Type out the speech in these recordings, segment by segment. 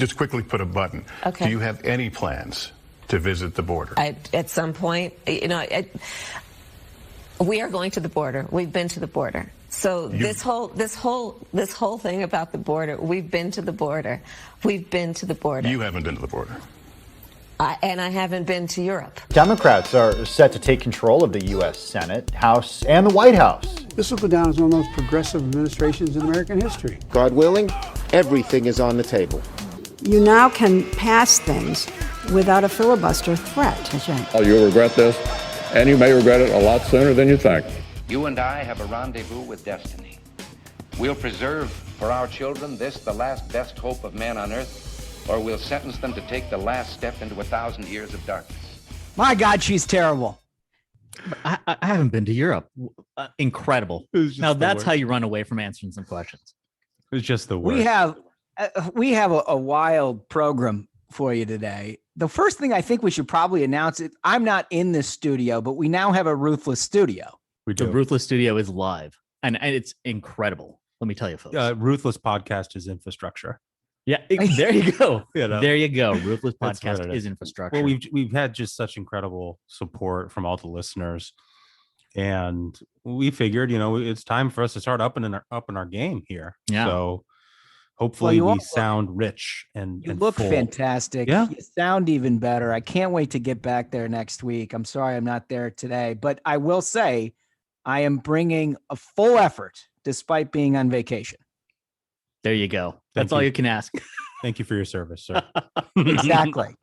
just quickly put a button. Okay. Do you have any plans to visit the border? At some point, we are going to the border. We've been to the border. So this whole thing about the border, we've been to the border. We've been to the border. You haven't been to the border. And I haven't been to Europe. Democrats are set to take control of the U.S. Senate, House, and the White House. This will go down as one of the most progressive administrations in American history. God willing, everything is on the table. You now can pass things without a filibuster threat. That's right. Oh, you'll regret this, and you may regret it a lot sooner than you think. You and I have a rendezvous with destiny. We'll preserve for our children this, the last best hope of man on earth, or we'll sentence them to take the last step into 1,000 years of darkness. My God, she's terrible. I haven't been to Europe. Incredible. Now that's how you run away from answering some questions. It was just the worst. We have a wild program for you today. The first thing I think we should probably announce it. I'm not in this studio, but we now have a Ruthless studio. We do. The Ruthless studio is live, and it's incredible. Let me tell you, folks. Ruthless podcast is infrastructure. Yeah, there you go. There you go. Ruthless That's podcast what is infrastructure. Well, we've had just such incredible support from all the listeners, and we figured, it's time for us to start upping our game here. Yeah. So hopefully we all sound rich and You look full. fantastic. Yeah. You sound even better. I can't wait to get back there next week. I'm sorry I'm not there today, but I will say I am bringing a full effort despite being on vacation. There you go. That's all you can ask. Thank you for your service, sir. Exactly.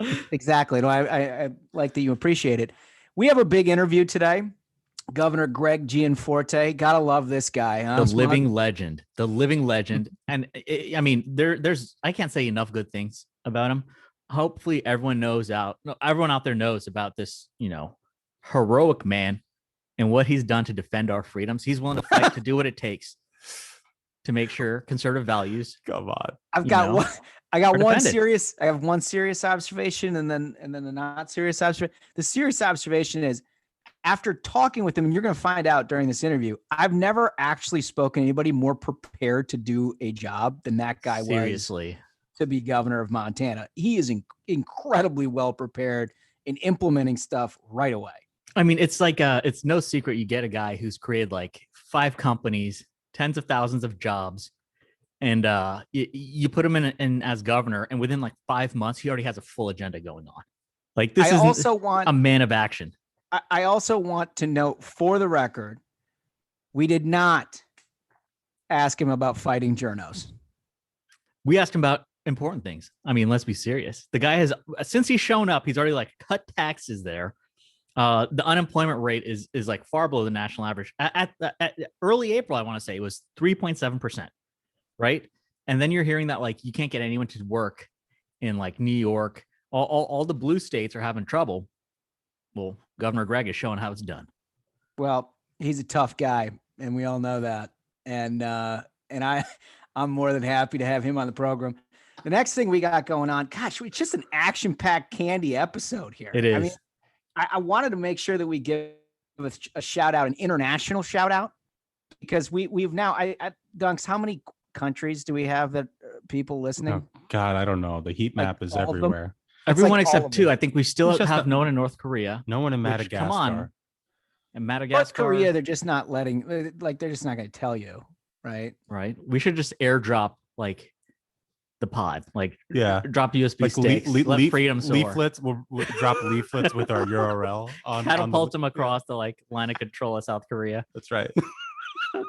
No, I like that you appreciate it. We have a big interview today. Governor Greg Gianforte. Gotta love this guy. Huh? The living legend. And there's I can't say enough good things about him. Hopefully everyone out there knows about this, heroic man and what he's done to defend our freedoms. He's willing to fight to do what it takes to make sure conservative values. Come on. I have one serious observation and then a not serious observation. The serious observation is, after talking with him, and you're going to find out during this interview, I've never actually spoken to anybody more prepared to do a job than that guy was to be governor of Montana. He is incredibly well prepared in implementing stuff right away. I mean, it's like it's no secret you get a guy who's created like 5 companies, tens of thousands of jobs, and you put him in as governor, and within like 5 months, he already has a full agenda going on. Like this is a man of action. I also want to note, for the record, we did not ask him about fighting journos. We asked him about important things. I mean, let's be serious. The guy has, since he's shown up, he's already like cut taxes there. The unemployment rate is like far below the national average. At early April, I want to say it was 3.7%, right? And then you're hearing that like you can't get anyone to work in like New York. All the blue states are having trouble. Well, Governor Greg is showing how it's done. Well, he's a tough guy, and we all know that. And I'm more than happy to have him on the program. The next thing we got going on, gosh, it's just an action-packed candy episode here. It is. I mean, I wanted to make sure that we give a shout out, an international shout out, because we've now, Dunks, how many countries do we have that people listening? Oh, God, I don't know. The heat map is everywhere. Everyone like except 2. I think we still have no one in North Korea. No one in Madagascar. Come on. In Madagascar. North Korea, they're just not letting, like, they're just not going to tell you, right? Right. We should just airdrop, like, the pod. Like, drop USB like sticks. Let freedom soar. Leaflets. We'll drop leaflets with our URL on. Catapult them across the, like, line of control of South Korea. That's right.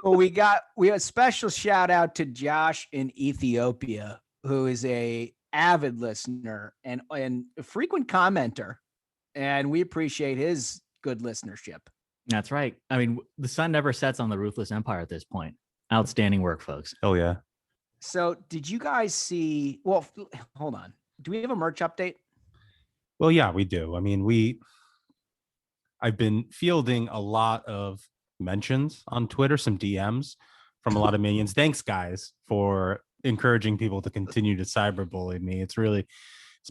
Well, we have a special shout out to Josh in Ethiopia, who is a avid listener and a frequent commenter, and we appreciate his good listenership. That's right. I mean, the sun never sets on the Ruthless Empire at this point. Outstanding work, folks. Oh yeah. So did you guys see, well, hold on, do we have a merch update? Well, yeah, we do. I mean, I've been fielding a lot of mentions on Twitter, some DMs from a lot of minions. Thanks guys for encouraging people to continue to cyberbully me. It's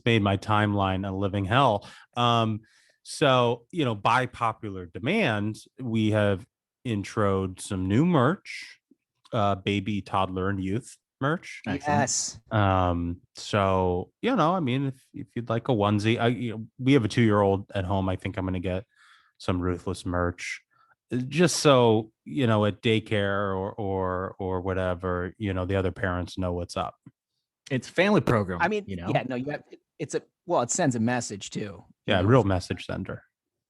made my timeline a living hell. So, by popular demand, we have introed some new merch, baby, toddler, and youth merch. Yes. So I mean, if you'd like a onesie, we have a 2-year-old at home. I think I'm going to get some Ruthless merch, just so at daycare or whatever, the other parents know what's up. It's a family program. I mean, you have it sends a message too. Yeah, real message sender.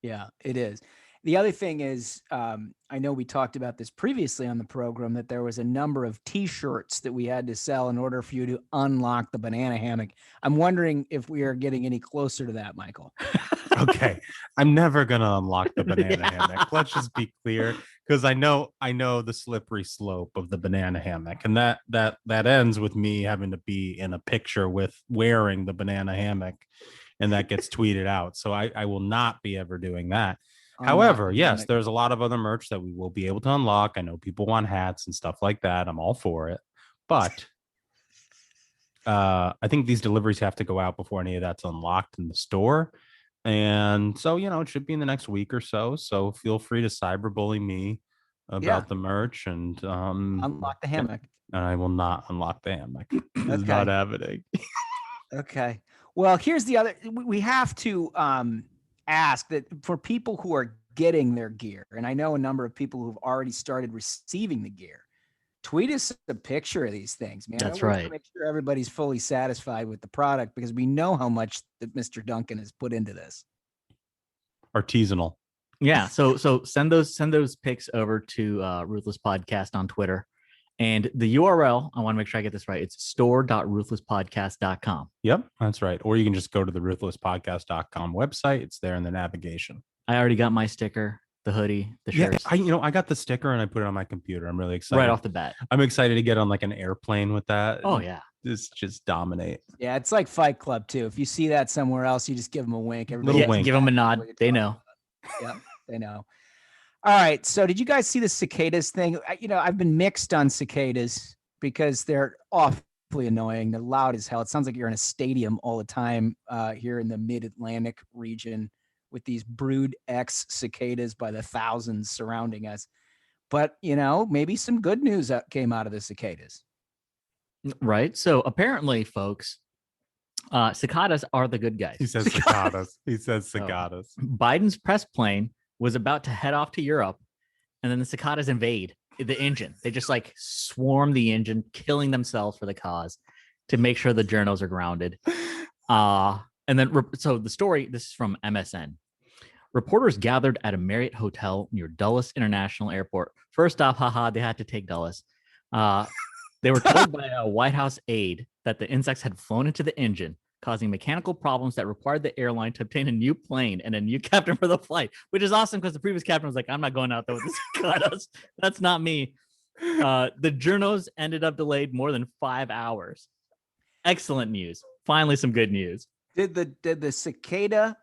Yeah, it is. The other thing is, I know we talked about this previously on the program, that there was a number of T-shirts that we had to sell in order for you to unlock the banana hammock. I'm wondering if we are getting any closer to that, Michael. Okay, I'm never gonna unlock the banana hammock. Let's just be clear, because I know the slippery slope of the banana hammock, and that ends with me having to be in a picture with wearing the banana hammock, and that gets tweeted out. So I will not be ever doing that. However, yes, there's a lot of other merch that we will be able to unlock. I know people want hats and stuff like that. I'm all for it. But I think these deliveries have to go out before any of that's unlocked in the store. And so, it should be in the next week or so. So feel free to cyberbully me about the merch and unlock the hammock. And I will not unlock the hammock. It's not happening. Okay. Well, here's the other. We have to ask that for people who are getting their gear, and I know a number of people who've already started receiving the gear, tweet us a picture of these things, man. That's right. Make sure everybody's fully satisfied with the product, because we know how much that Mr. Duncan has put into this. Artisanal. Yeah. So send those pics over to Ruthless Podcast on Twitter. And the URL, I want to make sure I get this right. It's store.ruthlesspodcast.com. Yep, that's right. Or you can just go to the ruthlesspodcast.com website. It's there in the navigation. I already got my sticker, the hoodie, the shirts. Yeah, I got the sticker and I put it on my computer. I'm really excited. Right off the bat. I'm excited to get on like an airplane with that. Oh, yeah. Just dominate. Yeah, it's like Fight Club too. If you see that somewhere else, you just give them a wink. Little wink. Give them a nod. They know. Yeah, they know. All right. So did you guys see the cicadas thing? I've been mixed on cicadas because they're awfully annoying. They're loud as hell. It sounds like you're in a stadium all the time here in the mid-Atlantic region with these Brood X cicadas by the thousands surrounding us. But, maybe some good news that came out of the cicadas. Right. So apparently, folks, cicadas are the good guys. He says cicadas. He says cicadas. So, Biden's press plane was about to head off to Europe, and then the cicadas invade the engine. They just swarm the engine, killing themselves for the cause to make sure the journos are grounded. And then, so the story, this is from MSN. Reporters gathered at a Marriott hotel near Dulles International Airport. First off, they had to take Dulles. They were told by a White House aide that the insects had flown into the engine, causing mechanical problems that required the airline to obtain a new plane and a new captain for the flight, which is awesome because the previous captain was like, I'm not going out there with the cicadas. That's not me. The journos ended up delayed more than 5 hours. Excellent news. Finally, some good news. Did the cicada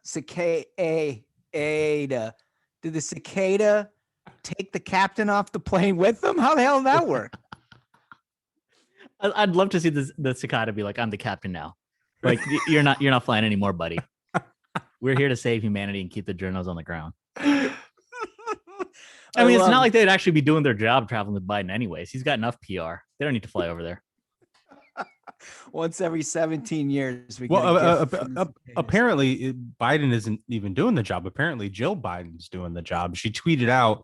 take the captain off the plane with them? How the hell did that work? I'd love to see the cicada be like, I'm the captain now. Like, you're not flying anymore, buddy. We're here to save humanity and keep the journos on the ground. I mean, it's not like they'd actually be doing their job traveling with Biden anyways. He's got enough PR. They don't need to fly over there. Once every 17 years. Apparently, Biden isn't even doing the job. Apparently, Jill Biden's doing the job. She tweeted out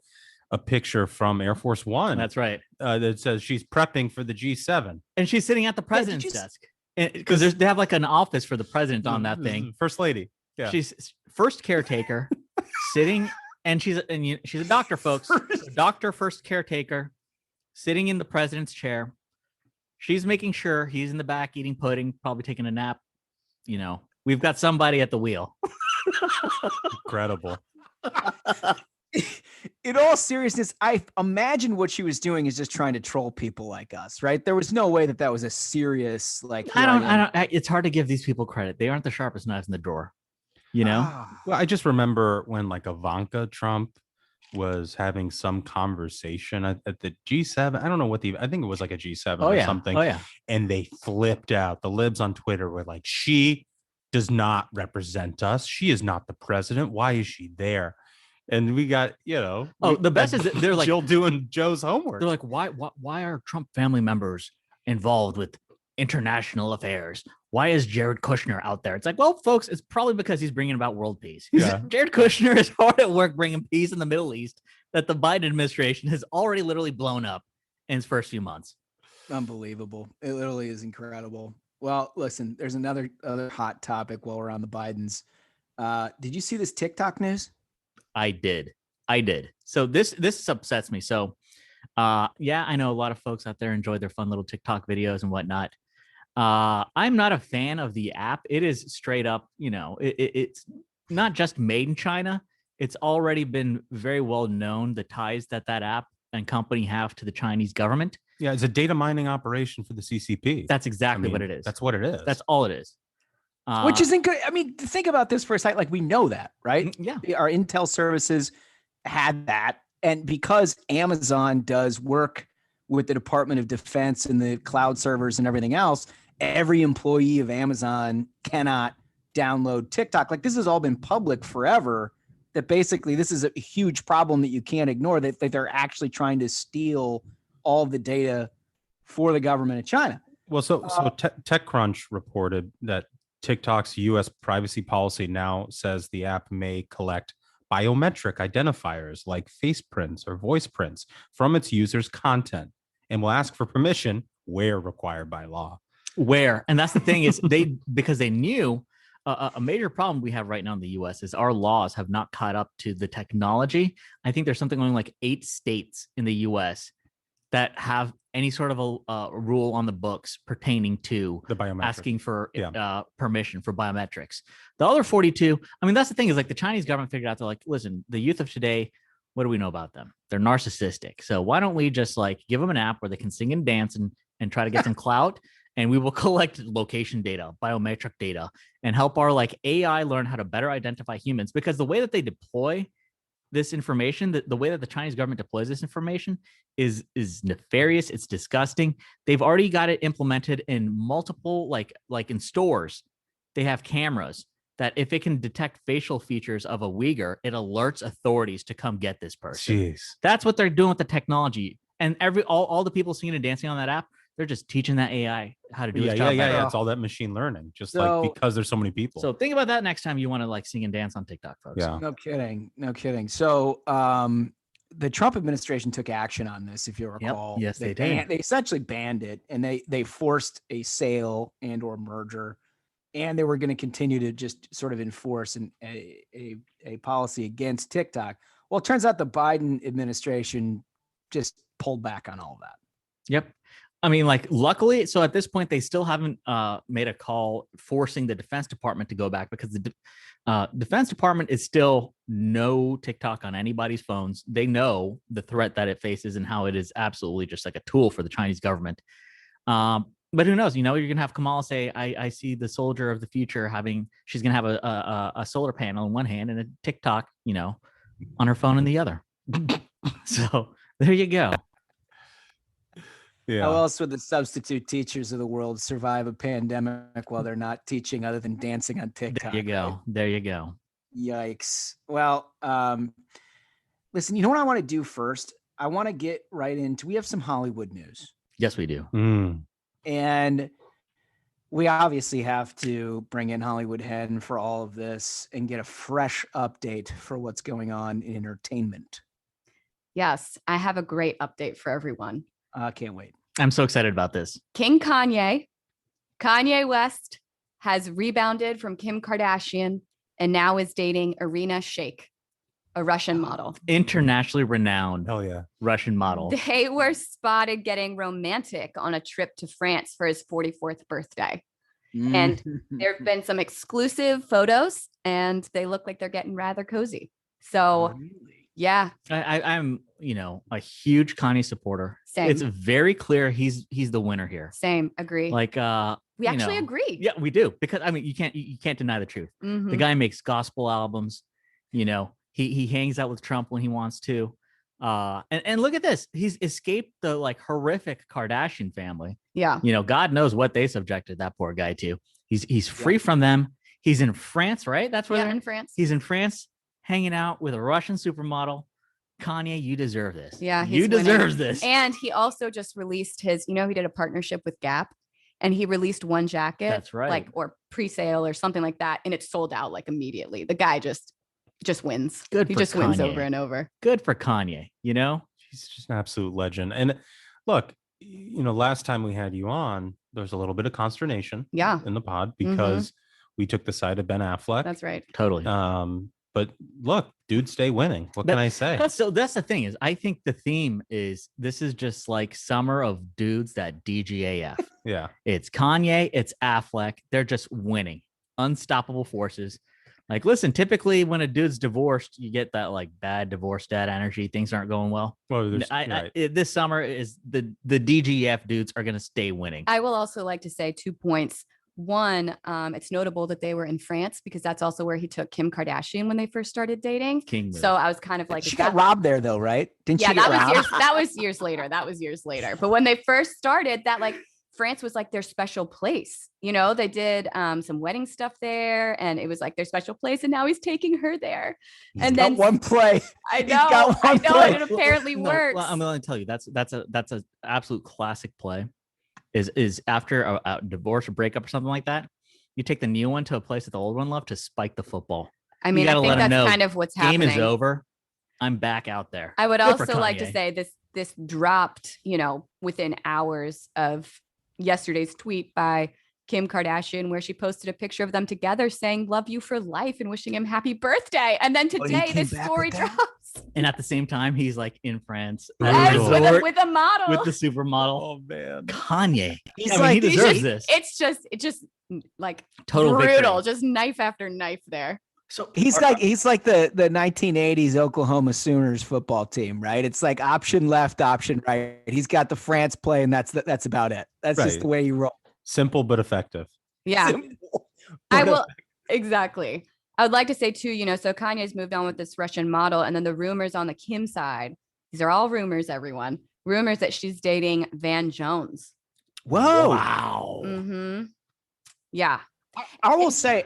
a picture from Air Force One. That's right. That says she's prepping for the G7. And she's sitting at the president's desk. Because they have an office for the president on that thing. First lady. Yeah. She's first caretaker sitting, and she's a doctor, folks. Doctor, first caretaker, sitting in the president's chair. She's making sure he's in the back eating pudding, probably taking a nap. We've got somebody at the wheel. Incredible. In all seriousness, I imagine what she was doing is just trying to troll people like us, right? There was no way that was a serious I don't. It's hard to give these people credit. They aren't the sharpest knives in the drawer, Well, I just remember when Ivanka Trump was having some conversation at the G7. I don't know I think it was a G7 or something. Oh yeah. And they flipped out. The libs on Twitter were like, she does not represent us. She is not the president. Why is she there? And we got, the best is that they're like Jill doing Joe's homework. They're like, why are Trump family members involved with international affairs. Why is Jared Kushner out there? It's like, well, folks, it's probably because he's bringing about world peace. Jared Kushner is hard at work bringing peace in the Middle East that the Biden administration has already literally blown up in its first few months. Unbelievable. It literally is incredible. Well, listen, there's other hot topic while we're on the Bidens. Did you see this TikTok news? I did. So this upsets me. So yeah, I know a lot of folks out there enjoy their fun little TikTok videos and whatnot. I'm not a fan of the app. It is straight up, it's not just made in China. It's already been very well known the ties that app and company have to the Chinese government. Yeah, it's a data mining operation for the CCP. That's exactly what it is. That's what it is. That's all it is. Which isn't good. I mean, think about this for a second. Like, we know that, right? Yeah. Our intel services had that. And because Amazon does work with the Department of Defense and the cloud servers and everything else, every employee of Amazon cannot download TikTok. Like, this has all been public forever, that basically this is a huge problem that you can't ignore, that they're actually trying to steal all of the data for the government of China. Well, so TechCrunch reported that TikTok's U.S. privacy policy now says the app may collect biometric identifiers like face prints or voice prints from its users' content and will ask for permission where required by law. And that's the thing is because they knew a major problem we have right now in the U.S. is our laws have not caught up to the technology. I think there's something only like 8 states in the U.S. that have any sort of a rule on the books pertaining to the biometric, asking for permission for biometrics. The other 42, I mean, that's the thing is like the Chinese government figured out, they're like, listen, the youth of today, what do we know about them? They're narcissistic. So why don't we just like give them an app where they can sing and dance and try to get some clout, and we will collect location data, biometric data, and help our like AI learn how to better identify humans. Because the way that they deploy this information, the way that the Chinese government deploys this information is nefarious. It's disgusting. They've already got it implemented in multiple, like in stores. They have cameras that if it can detect facial features of a Uyghur, it alerts authorities to come get this person. Jeez. That's what they're doing with the technology. And all the people singing and dancing on that app, they're just teaching that AI how to do its job. Yeah. It's all that machine learning, like because there's so many people. So think about that next time you want to like sing and dance on TikTok, folks. Yeah. No kidding. So the Trump administration took action on this, if you recall. Yep. Yes, they did. They essentially banned it, and they forced a sale and or merger, and they were going to continue to just sort of enforce a policy against TikTok. Well, it turns out the Biden administration just pulled back on all of that. Yep. I mean, like, luckily, so at this point, they still haven't made a call forcing the Defense Department to go back, because the Defense Department is still no TikTok on anybody's phones. They know the threat that it faces and how it is absolutely just like a tool for the Chinese government. But who knows? You're going to have Kamala say, I see the soldier of the future she's going to have a solar panel in one hand and a TikTok, on her phone in the other. So there you go. Yeah. How else would the substitute teachers of the world survive a pandemic while they're not teaching other than dancing on TikTok? There you go. Yikes. Well, listen, you know what I want to do first? I want to get right into, we have some Hollywood news. Yes, we do. And we obviously have to bring in Hollywood Henn for all of this and get a fresh update for what's going on in entertainment. Yes, I have a great update for everyone. Can't wait. I'm so excited about this. King Kanye West has rebounded from Kim Kardashian and now is dating Irina Shayk, a Russian model. Internationally renowned. Hell yeah. Russian model. They were spotted getting romantic on a trip to France for his 44th birthday. And there have been some exclusive photos, and they look like they're getting rather cozy. So yeah, I'm a huge Kanye supporter. Same. It's very clear he's the winner here. Same, agree. Like we actually agree. Yeah, we do, because I mean you can't deny the truth. Mm-hmm. The guy makes gospel albums. He hangs out with Trump when he wants to. And look at this. He's escaped the like horrific Kardashian family. Yeah. God knows what they subjected that poor guy to. He's free from them. He's in France, right? That's where they're they're in France. He's in France, hanging out with a Russian supermodel, Kanye, you deserve this. Yeah, you deserve this. And he also just released his, he did a partnership with Gap, and he released one jacket. That's right. Like, or pre-sale or something like that, and it sold out like immediately. The guy just wins. Good. He for just Kanye. wins over and over. Good for Kanye. He's just an absolute legend. And look, last time we had you on, there was a little bit of consternation. Yeah. In the pod because we took the side of Ben Affleck. That's right. Totally. But look, dudes stay winning. What can I say? So that's the thing is, I think the theme is this is just like summer of dudes that DGAF. Yeah. It's Kanye, it's Affleck. They're just winning. Unstoppable forces. Like, listen, typically when a dude's divorced, you get that like bad divorce dad energy. Things aren't going well. Well, this summer is the DGF dudes are going to stay winning. I will also like to say 2 points. One, it's notable that they were in France because that's also where he took Kim Kardashian when they first started dating. King move. So I was kind of like, She got robbed there though, right? Didn't she? Yeah, get robbed? that was years later. That was years later. But when they first started, that like France was like their special place. They did some wedding stuff there, and it was like their special place. And now he's taking her there. And then one play. I know, and it apparently works. Well, I'm going to tell you that's a absolute classic play. Is after a divorce or breakup or something like that, you take the new one to a place that the old one loved to spike the football. I mean, I think that's kind of what's happening. Game is over. I'm back out there. I would also like to say this dropped, within hours of yesterday's tweet by Kim Kardashian, where she posted a picture of them together saying "love you for life" and wishing him happy birthday. And then today this story drops. And at the same time, he's like in France yes, with a model, with the supermodel. Oh man, Kanye. He deserves this. It's just like total brutal, victory. just knife after knife there. So he's like the 1980s Oklahoma Sooners football team, right? It's like option left, option right. He's got the France play, and that's about it. That's just the way you roll. Simple but effective. Yeah, exactly. I would like to say too, so Kanye's moved on with this Russian model, and then the rumors on the Kim side. These are all rumors, everyone. Rumors that she's dating Van Jones. Whoa! Wow. Mm-hmm. Yeah. I will say,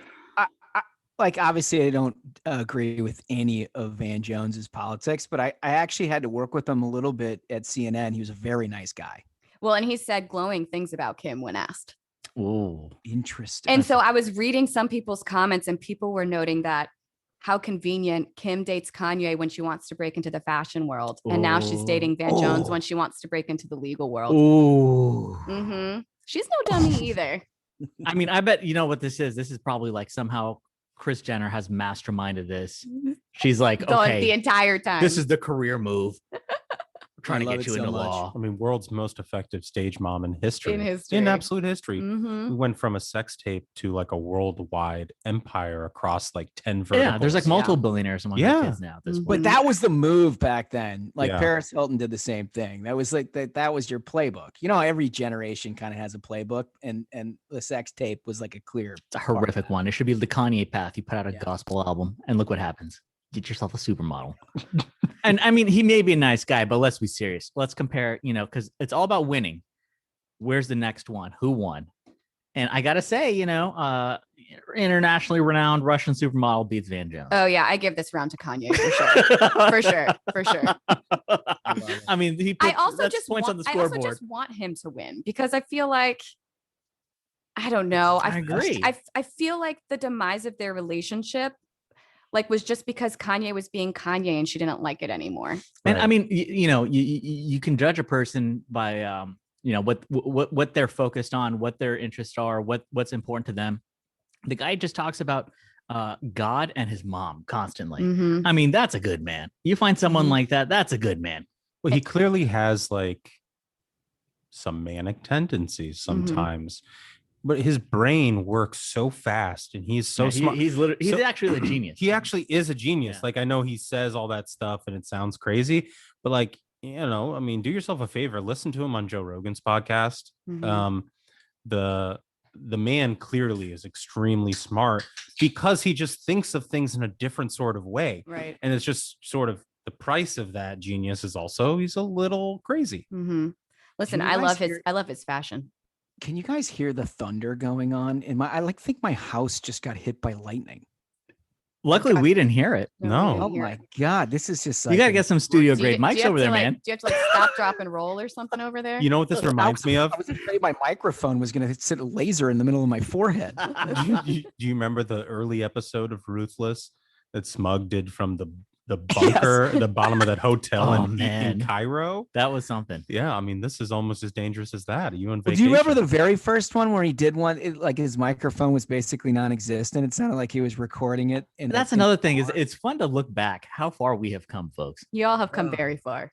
obviously, I don't agree with any of Van Jones's politics, but I actually had to work with him a little bit at CNN. He was a very nice guy. Well, and he said glowing things about Kim when asked. Oh, interesting. And so I was reading some people's comments, and people were noting that how convenient Kim dates Kanye when she wants to break into the fashion world. And now she's dating Van Jones when she wants to break into the legal world. Ooh. Mm-hmm. She's no dummy either. I mean, I bet you know what this is. This is probably like somehow Kris Jenner has masterminded this. She's like, okay, the entire time. This is the career move. Trying to get you into law. I mean, world's most effective stage mom in history. In absolute history. Mm-hmm. We went from a sex tape to like a worldwide empire across like 10 verticals. Yeah, there's like multiple billionaires among the kids now at this point. But that was the move back then. Like Paris Hilton did the same thing. That was like that was your playbook. Every generation kind of has a playbook, and the sex tape was like a clear. It's a horrific one. It should be the Kanye path. You put out a gospel album, and look what happens. Get yourself a supermodel. And I mean, he may be a nice guy, but let's be serious. Let's compare, because it's all about winning. Where's the next one? Who won? And I got to say, internationally renowned Russian supermodel beats Van Jones. Oh, yeah. I give this round to Kanye for sure. For sure. I mean, I also just want him to win because I feel like, I don't know. I agree. I feel like the demise of their relationship was just because Kanye was being Kanye and she didn't like it anymore. And I mean, you can judge a person by, what they're focused on, what their interests are, what's important to them. The guy just talks about God and his mom constantly. Mm-hmm. I mean, that's a good man. You find someone like that, that's a good man. Well, he clearly has like some manic tendencies sometimes. But his brain works so fast, and he's so smart. He's actually a genius. He actually is a genius. Yeah. Like, I know he says all that stuff, and it sounds crazy, but like, I mean, do yourself a favor, listen to him on Joe Rogan's podcast. Mm-hmm. The man clearly is extremely smart because he just thinks of things in a different sort of way, right? And it's just sort of the price of that genius is also he's a little crazy. Mm-hmm. Listen, I love his fashion. Can you guys hear the thunder going on? I think my house just got hit by lightning. Luckily, we didn't hear it. No. Oh my God, this is just like You got to get some studio Do you- grade do you mics have over to, there, like- man. Do you have to like stop, drop, and roll or something over there? You know what this reminds me of? I was afraid my microphone was going to sit a laser in the middle of my forehead. Do you remember the early episode of Ruthless that Smug did from the bunker at the bottom of that hotel in Cairo? That was something. Yeah, I mean, this is almost as dangerous as that. Are you on Well, vacation? do you remember the very first one where he did one? Like his microphone was basically non-existent. It sounded like he was recording it. And That's another thing. Is it's fun to look back how far we have come, folks. You all have come very far.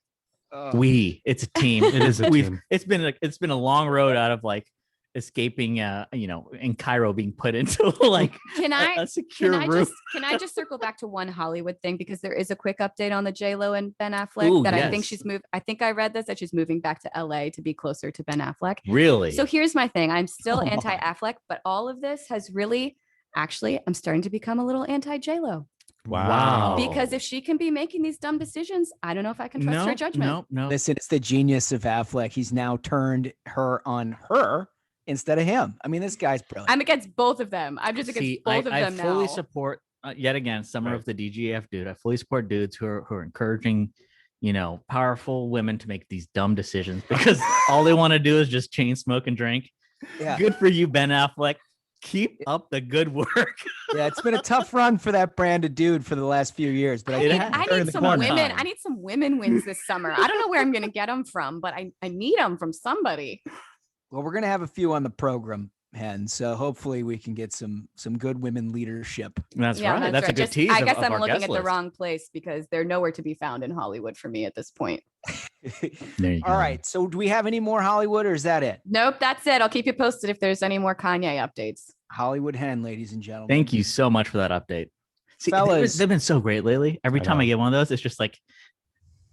It's a team. It is a team. It's been a long road out of like escaping, in Cairo, being put into like a secure room. Can I just circle back to one Hollywood thing, because there is a quick update on the J-Lo and Ben Affleck I think she's moved. I think I read this, that she's moving back to LA to be closer to Ben Affleck. Really? So here's my thing. I'm still anti-Affleck, but all of this has really, actually, I'm starting to become a little anti-J-Lo. Wow. Because if she can be making these dumb decisions, I don't know if I can trust her judgment. No. Listen, it's the genius of Affleck. He's now turned her on her instead of him. I mean, this guy's brilliant. I'm against both of them. I'm just against both of them now. I fully support, yet again, summer of the DGF dude. I fully support dudes who are encouraging, powerful women to make these dumb decisions because all they want to do is just chain smoke and drink. Yeah. Good for you, Ben Affleck. Keep up the good work. Yeah, it's been a tough run for that brand of dude for the last few years, but I need some women. I need some women wins this summer. I don't know where I'm going to get them from, but I need them from somebody. Well, we're going to have a few on the program, Henn. So hopefully we can get some good women leadership. That's right. That's a good tease. I guess I'm looking at the wrong place because they're nowhere to be found in Hollywood for me at this point. All right. So do we have any more Hollywood or is that it? Nope, that's it. I'll keep you posted if there's any more Kanye updates. Hollywood Henn, ladies and gentlemen. Thank you so much for that update. See, Fellas, they've been so great lately. Every time I get one of those, it's just like,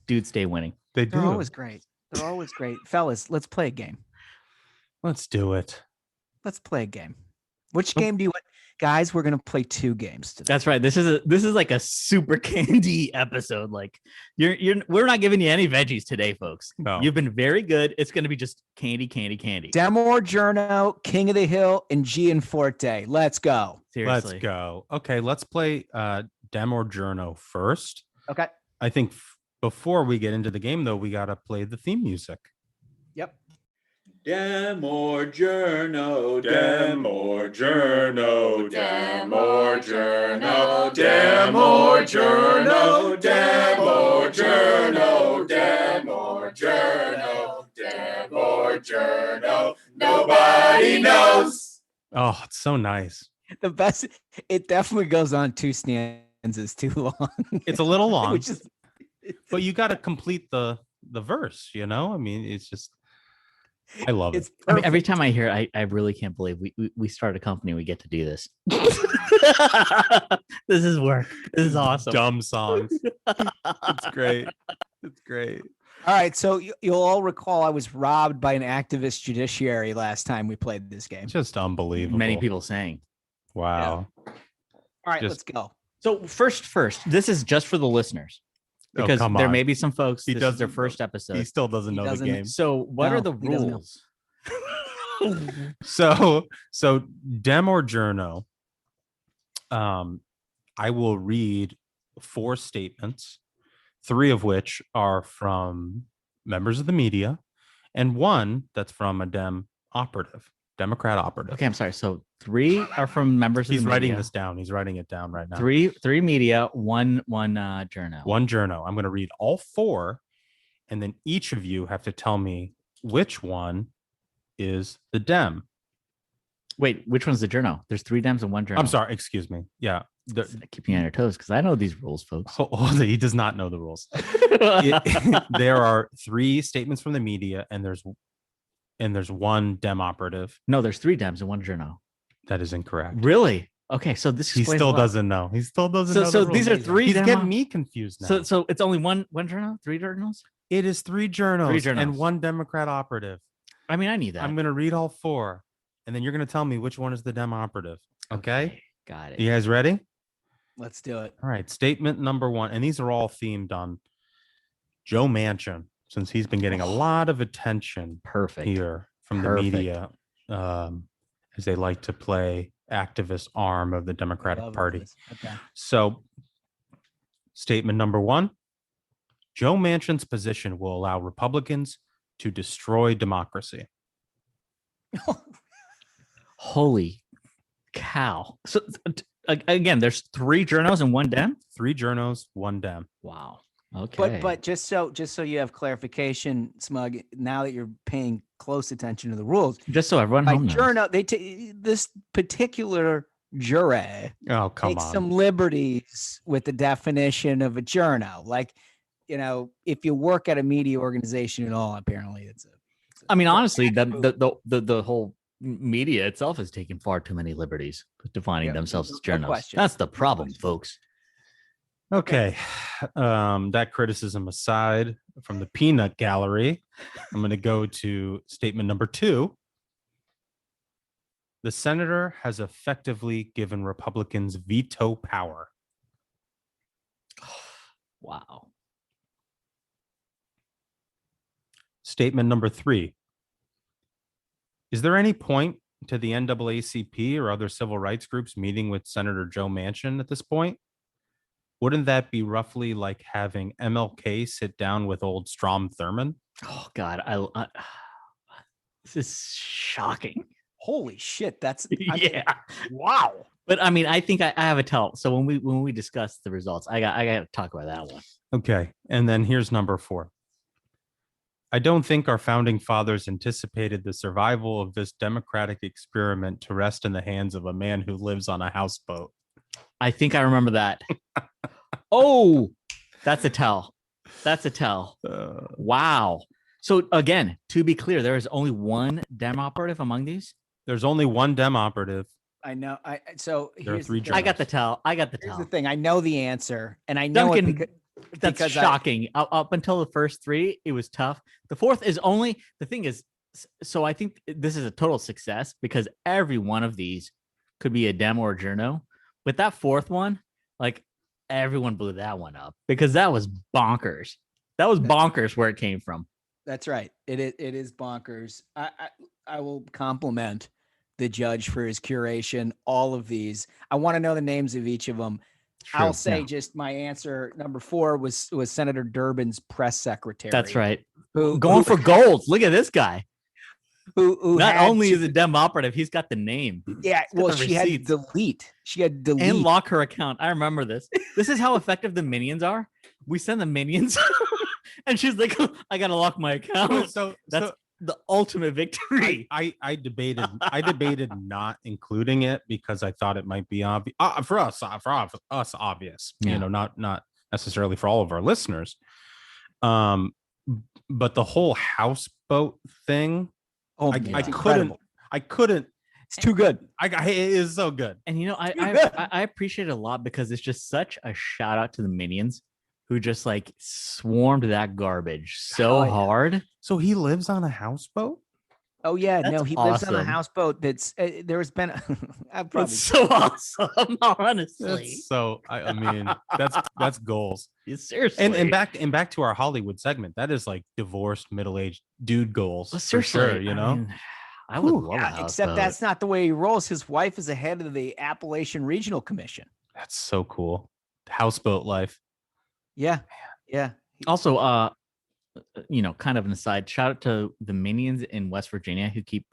dudes stay winning. They do. They're always great. They're always great. Fellas, let's play a game. Let's do it. Let's play a game. Which game do you want? Guys, we're going to play 2 games today. That's right. This is like a super candy episode. Like we're not giving you any veggies today, folks. No. You've been very good. It's going to be just candy. Demore Journo, King of the Hill, and Gianforte. Let's go. Seriously. Let's go. Okay, let's play Demore Journo first. Okay. I think before we get into the game, though, we got to play the theme music. Yep. Demore Journo, Demore Journo, Demore Journo, Demore Journo, Demore Journo, Demore Journo, Demore Journo. Nobody knows. Oh, it's so nice. The best. It definitely goes on 2 stanzas too long. It's a little long, Which is, but you got to complete the verse. I mean, it's just. I love it. I mean, every time I hear it, I really can't believe we start a company. We get to do this. This is work. This is awesome. Dumb songs. It's great. It's great. All right. So you'll all recall I was robbed by an activist judiciary last time we played this game. Just unbelievable. Many people saying. Wow. Yeah. All right, let's go. So first, this is just for the listeners. Because there may be some folks, this is their first episode. He still doesn't know the game. So what are the rules? So Demore Journo, I will read 4 statements, 3 of which are from members of the media, and 1 that's from a Democrat operative. Okay, I'm sorry. So 3 are from members of the media. He's writing this down. He's writing it down right now. 3 media, 1 journo. 1 journo. I'm going to read all 4, and then each of you have to tell me which one is the Dem. Wait, which one's the journo? There's 3 Dems and 1 journo. I'm sorry. Excuse me. Yeah. Keeping you on your toes because I know these rules, folks. He does not know the rules. There are 3 statements from the media, and there's 1 Dem operative. No, there's 3 Dems and 1 journo. That is incorrect. Really? Okay, so this he still doesn't know. He still doesn't know. So these are 3. He's getting me confused now. So it's only one journo, 3 journals. It is 3 journos, 3 journos and 1 Democrat operative. I mean, I need that. I'm going to read all 4, and then you're going to tell me which one is the Dem operative. Okay? Got it. You guys ready? Let's do it. All right. Statement number 1, and these are all themed on Joe Manchin, since he's been getting a lot of attention. Perfect here from the media, as they like to play activist arm of the Democratic Party. This. Okay. So, statement number one, Joe Manchin's position will allow Republicans to destroy democracy. Holy cow. So again, there's 3 journos and 1 Dem? 3 journos, 1 Dem. Wow. Okay. But just so you have clarification, Smug, now that you're paying close attention to the rules, just so everyone by home knows. journo, this particular jury takes some liberties with the definition of a journo. Like, if you work at a media organization at all, apparently it's I mean, honestly, the whole media itself has taken far too many liberties with defining themselves as journos. That's the problem, folks. Okay. That criticism aside from the peanut gallery, I'm going to go to statement number 2. The senator has effectively given Republicans veto power. Wow. Statement number 3. Is there any point to the NAACP or other civil rights groups meeting with Senator Joe Manchin at this point? Wouldn't that be roughly like having MLK sit down with old Strom Thurmond? Oh God, I this is shocking. Holy shit, that's wow. But I mean, I think I have a tell. So when we discuss the results, I got to talk about that one. Okay, and then here's number 4. I don't think our founding fathers anticipated the survival of this democratic experiment to rest in the hands of a man who lives on a houseboat. I think I remember that. Oh, that's a tell. That's a tell. Wow. So again, to be clear, there is only 1 Dem operative among these. There's only 1 Dem operative. I know. There are 3 journals. I got the tell. Here's the thing. I know the answer, and I know Duncan, that's because shocking. Up until the first 3, it was tough. The 4th is only the thing is. So I think this is a total success because every one of these could be a Dem or a journo. But that 4th one, like everyone blew that one up because that was bonkers. That was bonkers where it came from. That's right. It is bonkers. I will compliment the judge for his curation. All of these, I want to know the names of each of them. True, I'll say just my answer. Number 4 was Senator Durbin's press secretary. That's right. Going for gold. Look at this guy. Who not only is a Dem operative, he's got the name. Yeah, well, she had delete. She had delete and lock her account. I remember this. This is how effective the minions are. We send the minions, and she's like, "I gotta lock my account." So that's the ultimate victory. I debated not including it because I thought it might be obvious for us obvious. Yeah. Not necessarily for all of our listeners. But the whole houseboat thing. Oh, I couldn't. It's too good. It is so good. And I appreciate it a lot because it's just such a shout out to the minions who just like swarmed that garbage so hard. So he lives on a houseboat? Oh yeah, That's he lives on a awesome. houseboat. That's there's been. That's so awesome, honestly. I mean, that's goals. Seriously. And back to our Hollywood segment. That is like divorced middle-aged dude goals. Well, for sure, you know. I mean, I would love a except that's not the way he rolls. His wife is the head of the Appalachian Regional Commission. That's so cool. Houseboat life. Yeah. Also, kind of an aside, shout out to the minions in West Virginia who keep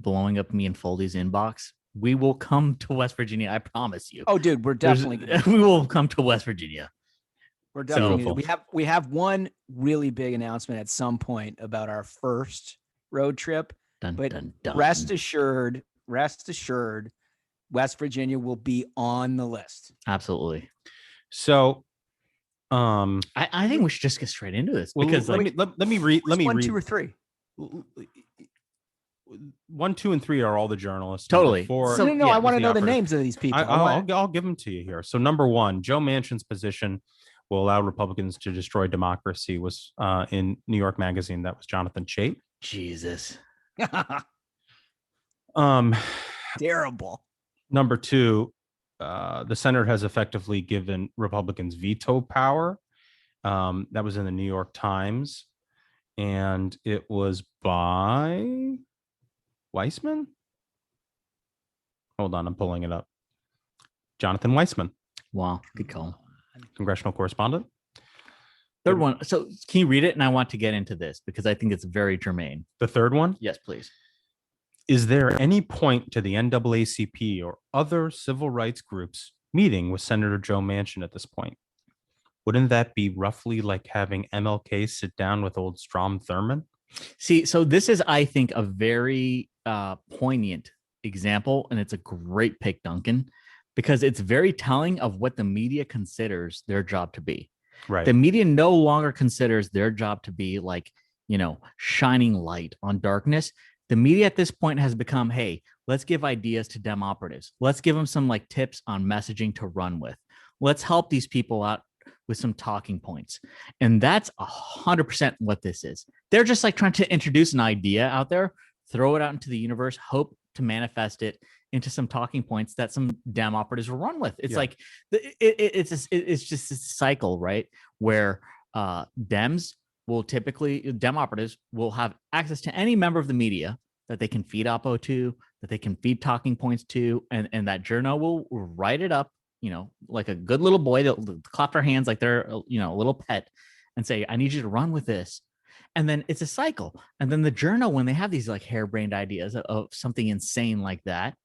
blowing up me and Foldy's inbox. We will come to West Virginia. I promise you. Oh, dude, we're definitely. We will come to West Virginia. We're definitely. We have one really big announcement at some point about our first road trip. But rest assured, West Virginia will be on the list. Absolutely. So, I think we should just get straight into this because let me read. 1, 2, or 3. 1, 2, and 3 are all the journalists. Totally. I want to know the names of these people. I'll give them to you here. So number 1, Joe Manchin's position will allow Republicans to destroy democracy was in New York Magazine. That was Jonathan Chait. Jesus. Terrible. Number 2, the Senate has effectively given Republicans veto power. That was in the New York Times, and it was by Weissman. Hold on, I'm pulling it up. Jonathan Weissman. Wow, good call. Congressional correspondent. Third one. So can you read it? And I want to get into this because I think it's very germane. The third one? Yes, please. Is there any point to the NAACP or other civil rights groups meeting with Senator Joe Manchin at this point? Wouldn't that be roughly like having MLK sit down with old Strom Thurmond? See, so this is, I think, a very poignant example, and it's a great pick, Duncan, because it's very telling of what the media considers their job to be. Right. The media no longer considers their job to be like, shining light on darkness. The media at this point has become, hey, let's give ideas to Dem operatives. Let's give them some like tips on messaging to run with. Let's help these people out with some talking points. And that's 100% what this is. They're just like trying to introduce an idea out there, throw it out into the universe, hope to manifest it into some talking points that some Dem operatives will run with. It's like it's just a cycle, right? Where Dems will typically, Dem operatives will have access to any member of the media that they can feed oppo to, that they can feed talking points to, and that Journo will write it up, like a good little boy. They'll clap their hands like they're, a little pet and say, I need you to run with this. And then it's a cycle. And then the Journo, when they have these like harebrained ideas of something insane like that,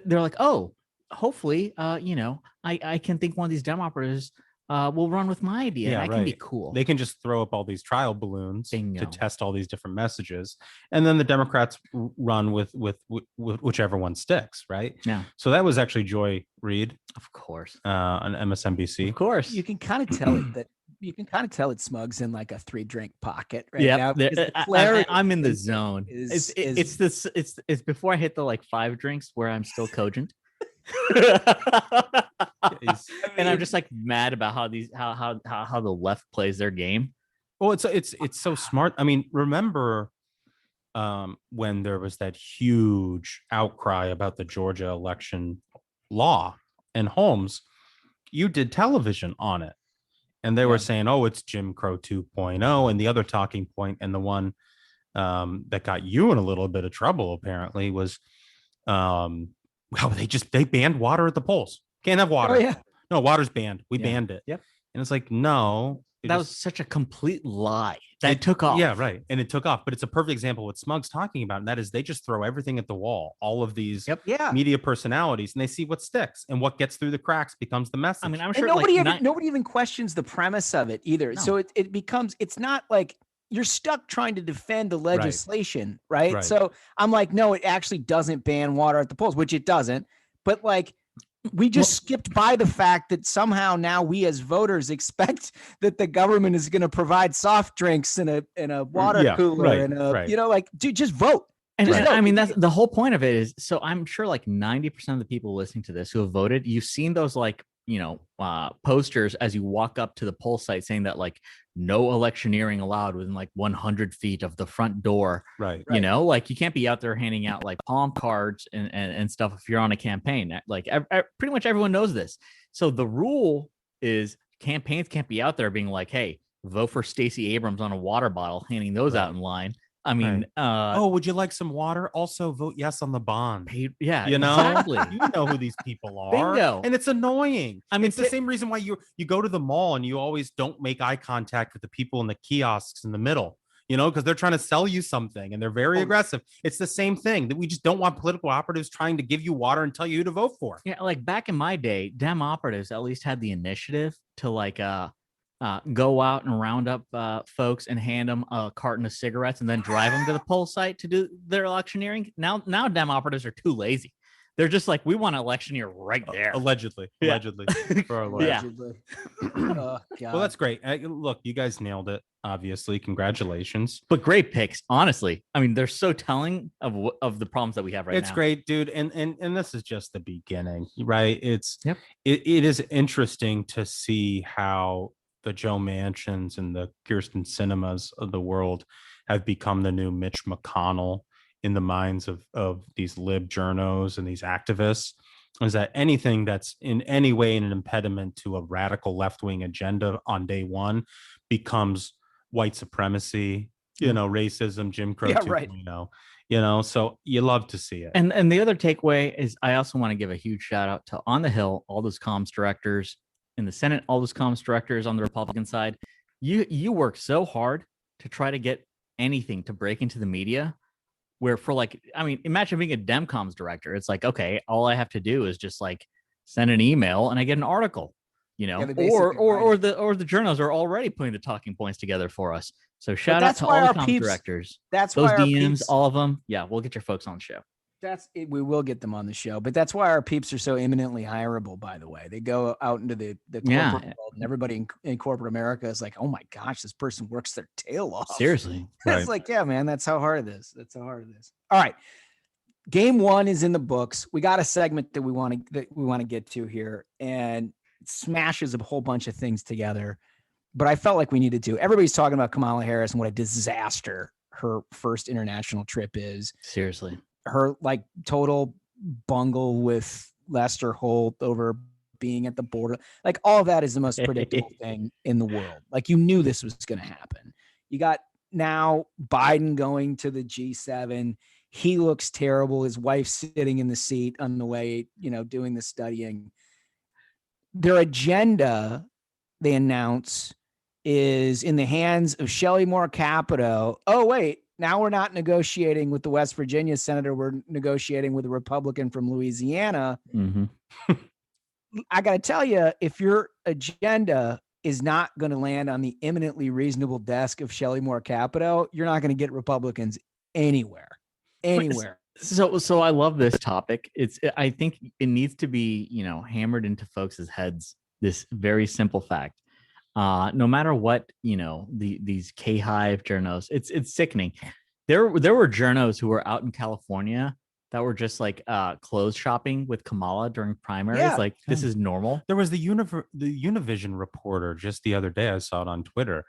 they're like, oh, hopefully, I can think one of these Dem operatives will run with my idea. Yeah, and I can be cool. They can just throw up all these trial balloons Bingo. to test all these different messages, and then the Democrats run with whichever one sticks, right? Yeah. So that was actually Joy Reid, of course, on MSNBC. Of course, You can kind of tell it that. You can kind of tell it Smug's in like a 3-drink pocket right yeah, now. because the clarity I'm in the zone. is- It's before I hit the like 5 drinks where I'm still cogent. And I'm just like mad about how the left plays their game. Well, it's so smart. I mean, remember when there was that huge outcry about the Georgia election law, and Holmes, you did television on it, and they were saying, oh, it's Jim Crow 2.0, and the other talking point, and the one that got you in a little bit of trouble apparently was well, they banned water at the polls. Can't have water. Oh, yeah. No, water's banned. We banned it. Yep. And it's like, no. That was such a complete lie. That took off. Yeah, right. And it took off. But it's a perfect example of what Smug's talking about. And that is they just throw everything at the wall, all of these media personalities, and they see what sticks, and what gets through the cracks becomes the message. I mean, I'm And sure nobody even questions the premise of it either. No. So it becomes, it's not like you're stuck trying to defend the legislation, right? So I'm like, no, it actually doesn't ban water at the polls, which it doesn't. But like, we just skipped by the fact that somehow now we as voters expect that the government is going to provide soft drinks in a water cooler and dude, just vote. And I mean, that's the whole point of it is, so I'm sure like 90% of the people listening to this who have voted, you've seen those like, posters as you walk up to the poll site saying that like no electioneering allowed within like 100 feet of the front door. Right. Like you can't be out there handing out like palm cards and stuff if you're on a campaign. Like pretty much everyone knows this. So the rule is campaigns can't be out there being like, hey, vote for Stacey Abrams on a water bottle, handing those out in line. I mean, oh, would you like some water? Also vote yes on the bond. Yeah, exactly. You know who these people are. Bingo. And it's annoying. I mean, it's the same reason why you go to the mall and you always don't make eye contact with the people in the kiosks in the middle, because they're trying to sell you something and they're very aggressive. It's the same thing that we just don't want political operatives trying to give you water and tell you who to vote for. Yeah, like back in my day, Dem operatives at least had the initiative to like go out and round up folks and hand them a carton of cigarettes and then drive them to the poll site to do their electioneering. Now Dem operatives are too lazy. They're just like, we want to electioneer right there. Allegedly. Yeah. For our lawyers. Oh, Well, that's great. Look, you guys nailed it. Obviously, congratulations. But great picks, honestly. I mean, they're so telling of the problems that we have right now. It's great, dude. And this is just the beginning, right? It is interesting to see how the Joe Manchins and the Kirsten Sinemas of the world have become the new Mitch McConnell in the minds of these lib journos and these activists. Is that anything that's in any way an impediment to a radical left-wing agenda on day one becomes white supremacy, racism, Jim Crow 2.0. So you love to see it. And the other takeaway is I also want to give a huge shout out to on the Hill, all those comms directors in the Senate, all those comms directors on the Republican side. You work so hard to try to get anything to break into the media, where for imagine being a Dem comms director. It's like, okay, all I have to do is just like send an email and I get an article, or the journals are already putting the talking points together for us. So shout out to all the comms directors. That's those why DMs, all of them. Yeah, we'll get your folks on the show. We will get them on the show, but that's why our peeps are so imminently hireable. By the way, they go out into the corporate world, and everybody in corporate America is like, "Oh my gosh, this person works their tail off." Seriously, it's like, yeah, man, that's how hard it is. All right, game one is in the books. We got a segment that we want to get to here, and it smashes a whole bunch of things together. But I felt like we needed to. Everybody's talking about Kamala Harris and what a disaster her first international trip is. Seriously. Her like total bungle with Lester Holt over being at the border. Like all of that is the most predictable thing in the world. Like you knew this was going to happen. You got now Biden going to the G7. He looks terrible. His wife's sitting in the seat on the way, doing the studying. Their agenda, they announce, is in the hands of Shelley Moore Capito. Oh, wait. Now we're not negotiating with the West Virginia senator. We're negotiating with a Republican from Louisiana. Mm-hmm. I got to tell you, if your agenda is not going to land on the eminently reasonable desk of Shelley Moore Capito, you're not going to get Republicans anywhere. So I love this topic. I think it needs to be, hammered into folks' heads. This very simple fact. No matter what, these K-Hive journos, it's sickening. There were journos who were out in California that were just like clothes shopping with Kamala during primaries. Yeah. This is normal. There was the Univision reporter just the other day, I saw it on Twitter,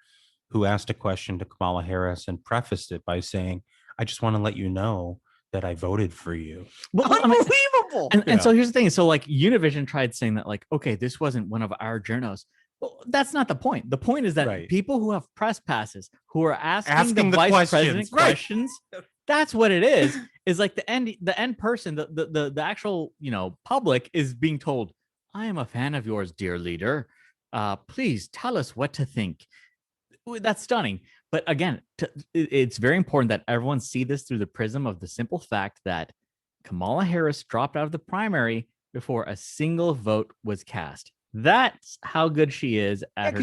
who asked a question to Kamala Harris and prefaced it by saying, I just want to let you know that I voted for you. Well, unbelievable. And so here's the thing. So like Univision tried saying that like, okay, this wasn't one of our journos. Well, that's not the point. The point is that people who have press passes, who are asking the vice president questions, that's what it is. Is like the end person, the actual public is being told, I am a fan of yours, dear leader. Please tell us what to think. That's stunning. But again, it's very important that everyone see this through the prism of the simple fact that Kamala Harris dropped out of the primary before a single vote was cast. That's how good she is at her job.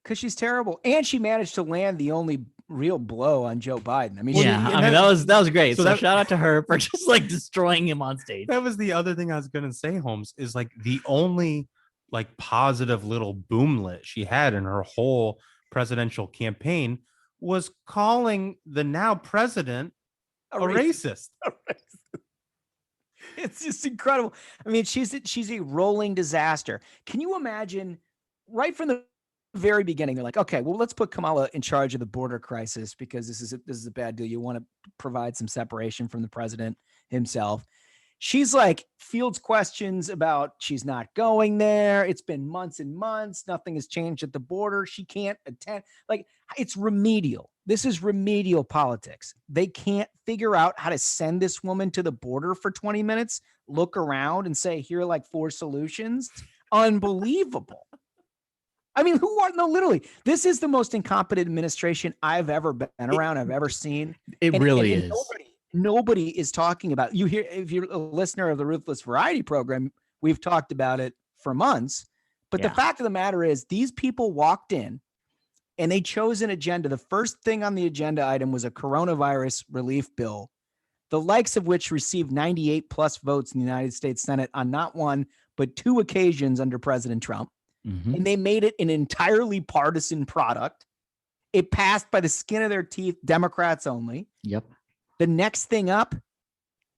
Because she's terrible. And she managed to land the only real blow on Joe Biden. I mean, that was great. So shout out to her for just like destroying him on stage. That was the other thing I was going to say, Holmes, is like the only like positive little boomlet she had in her whole presidential campaign was calling the now president a racist. It's just incredible. I mean, she's a rolling disaster. Can you imagine right from the very beginning, they're like, okay, well, let's put Kamala in charge of the border crisis because this is a bad deal. You want to provide some separation from the president himself. She's like fields questions about she's not going there. It's been months and months. Nothing has changed at the border. She can't attend. Like, it's remedial. This is remedial politics. They can't figure out how to send this woman to the border for 20 minutes, look around and say, here are like 4 solutions. Unbelievable. I mean, literally, this is the most incompetent administration I've ever been around, I've ever seen. It really is. Nobody is talking about it. You hear, if you're a listener of the Ruthless Variety program, we've talked about it for months. But the fact of the matter is, these people walked in and they chose an agenda. The first thing on the agenda item was a coronavirus relief bill, the likes of which received 98 plus votes in the United States Senate on not one, but 2 occasions under President Trump. Mm-hmm. And they made it an entirely partisan product. It passed by the skin of their teeth, Democrats only. Yep. The next thing up,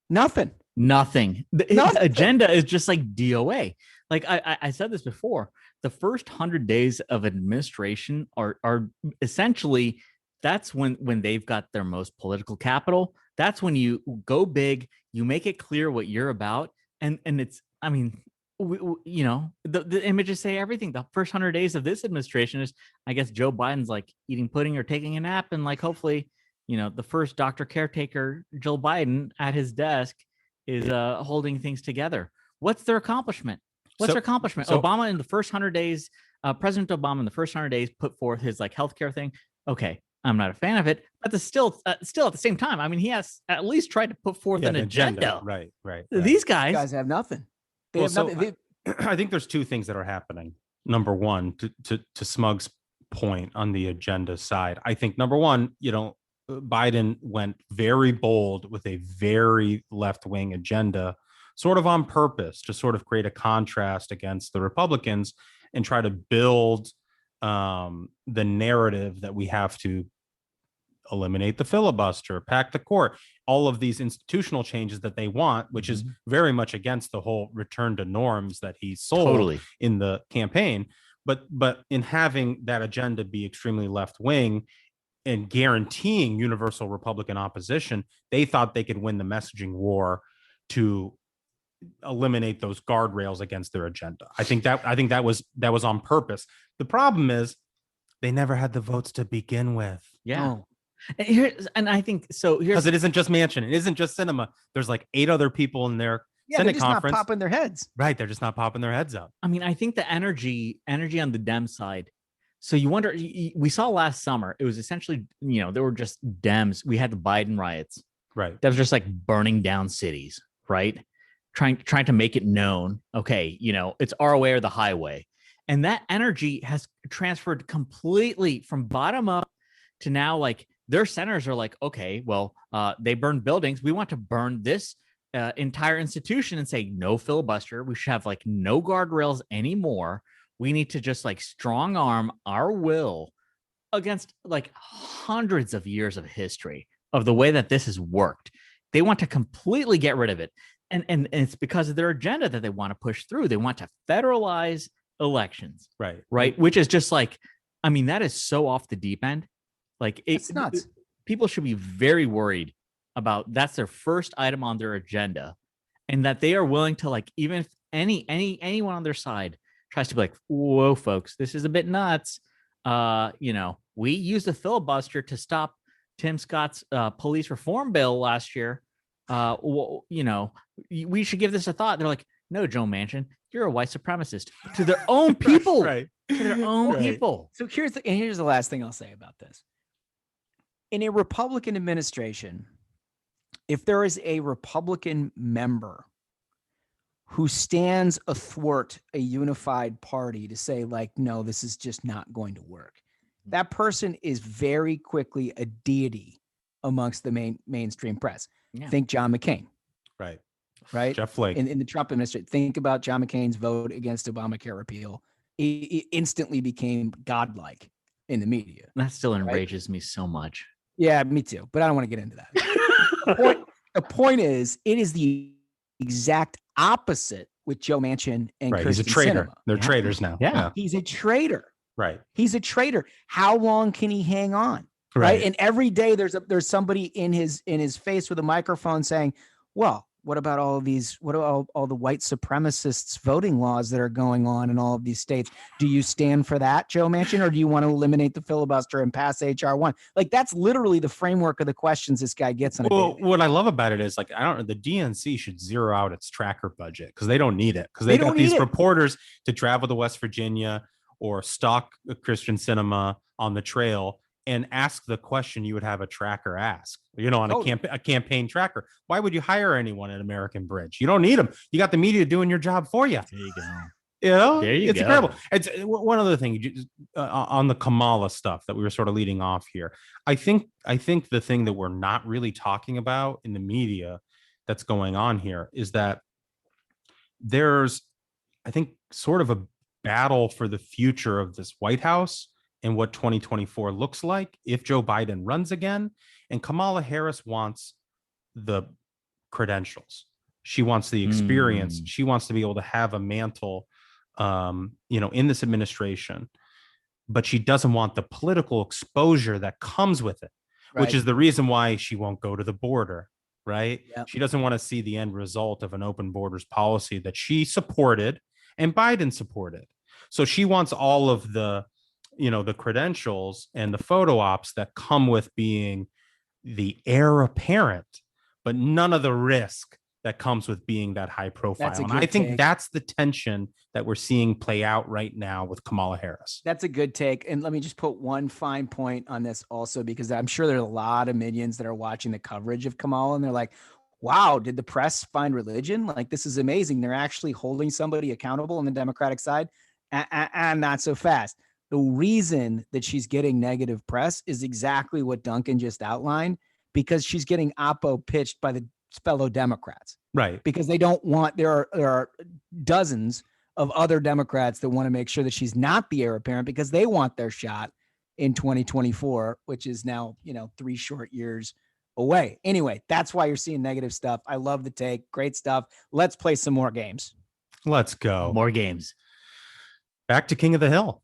nothing. The agenda is just like DOA. Like I said this before, the first 100 days of administration are essentially, that's when they've got their most political capital. That's when you go big, you make it clear what you're about. And it's, I mean, the images say everything. The first 100 days of this administration is, I guess, Joe Biden's like eating pudding or taking a nap and like hopefully the first Dr. Caretaker, Joe Biden, at his desk is holding things together. What's their accomplishment? Obama in the first 100 days, President Obama in the first 100 days put forth his like healthcare thing. Okay, I'm not a fan of it, but still at the same time, I mean, he has at least tried to put forth an agenda. Right. These guys have nothing. They Well, have so nothing. I think there's two things that are happening. Number one, to Smug's point on the agenda side, I think number one, Biden went very bold with a very left-wing agenda, sort of on purpose to sort of create a contrast against the Republicans and try to build the narrative that we have to eliminate the filibuster, pack the court, all of these institutional changes that they want, which is very much against the whole return to norms that he sold in the campaign. But in having that agenda be extremely left-wing and guaranteeing universal Republican opposition, they thought they could win the messaging war to eliminate those guardrails against their agenda. I think that was on purpose. The problem is they never had the votes to begin with. Yeah. And I think so. Because it isn't just Manchin, it isn't just Sinema. There's like 8 other people in their Senate they're just conference. not popping their heads. Right, they're just not popping their heads up. I mean, I think the energy on the Dem side. So you wonder. We saw last summer. It was essentially, there were just Dems. We had the Biden riots. Right. That was just like burning down cities. Right. Trying to make it known. Okay, it's our way or the highway, and that energy has transferred completely from bottom up to now like. Their senators are like, okay, well, they burned buildings. We want to burn this entire institution and say no filibuster. We should have like no guardrails anymore. We need to just like strong arm our will against like hundreds of years of history of the way that this has worked. They want to completely get rid of it. And it's because of their agenda that they want to push through. They want to federalize elections. Right. Which is just like, I mean, that is so off the deep end. Like it's nuts. People should be very worried about that's their first item on their agenda, and that they are willing to like even if anyone on their side tries to be like, whoa, folks, this is a bit nuts. We used a filibuster to stop Tim Scott's police reform bill last year. We should give this a thought. They're like, no, Joe Manchin, you're a white supremacist to their own people. Right. To their own people. So here's the last thing I'll say about this. In a Republican administration, if there is a Republican member who stands athwart a unified party to say, like, no, this is just not going to work, that person is very quickly a deity amongst the mainstream press. Yeah. Think John McCain. Right. Jeff Flake. In the Trump administration, think about John McCain's vote against Obamacare repeal. He instantly became godlike in the media. That still enrages me so much. Yeah, me too. But I don't want to get into that. The point is, it is the exact opposite with Joe Manchin and Kirsten He's a traitor. Sinema. They're traitors now. Yeah. He's a traitor. Right. He's a traitor. How long can he hang on? Right. And every day there's somebody in his face with a microphone saying, well, what about all of these? What about all the white supremacists voting laws that are going on in all of these states? Do you stand for that, Joe Manchin, or do you want to eliminate the filibuster and pass HR 1? Like that's literally the framework of the questions this guy gets on. What I love about it is like the DNC should zero out its tracker budget because they don't need it because they got these reporters to travel to West Virginia or stalk Christian Sinema on the trail and ask the question you would have a tracker ask, on a campaign tracker. Why would you hire anyone at American Bridge? You don't need them. You got the media doing your job for you. There you go. It's incredible. It's one other thing on the Kamala stuff that we were sort of leading off here. I think the thing that we're not really talking about in the media that's going on here is that there's, I think, sort of a battle for the future of this White House and what 2024 looks like if Joe Biden runs again. And Kamala Harris wants the credentials. She wants the experience. She wants to be able to have a mantle, in this administration, but she doesn't want the political exposure that comes with it, which is the reason why she won't go to the border. Right. Yep. She doesn't want to see the end result of an open borders policy that she supported and Biden supported. So she wants all of the credentials and the photo ops that come with being the heir apparent, but none of the risk that comes with being that high profile. That's a And good I think take. that's the tension that we're seeing play out right now with Kamala Harris. That's a good take. And let me just put one fine point on this also, because I'm sure there's a lot of minions that are watching the coverage of Kamala and they're like, wow, did the press find religion? Like, this is amazing. They're actually holding somebody accountable on the Democratic side, and not so fast. The reason that she's getting negative press is exactly what Duncan just outlined, because she's getting oppo pitched by the fellow Democrats. Right. Because they don't want, there are dozens of other Democrats that want to make sure that she's not the heir apparent, because they want their shot in 2024, which is now, 3 short years away. Anyway, that's why you're seeing negative stuff. I love the take. Great stuff. Let's play some more games. Let's go. More games. Back to King of the Hill.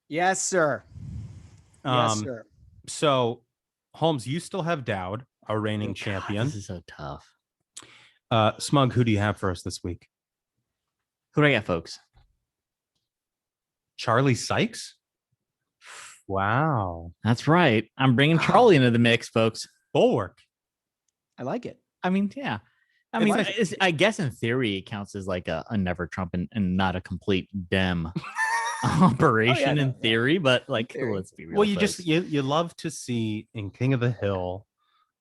Yes, sir. Yes, sir. So, Holmes, you still have Dowd, our reigning champion. This is so tough. Smug, who do you have for us this week? Who do I got, folks? Charlie Sykes? Wow. That's right. I'm bringing Charlie into the mix, folks. Bulwark. I like it. I mean, yeah. I guess in theory it counts as like a never Trump and not a complete Dem operation in theory, but like, let's be real. Well, you love to see in King of the Hill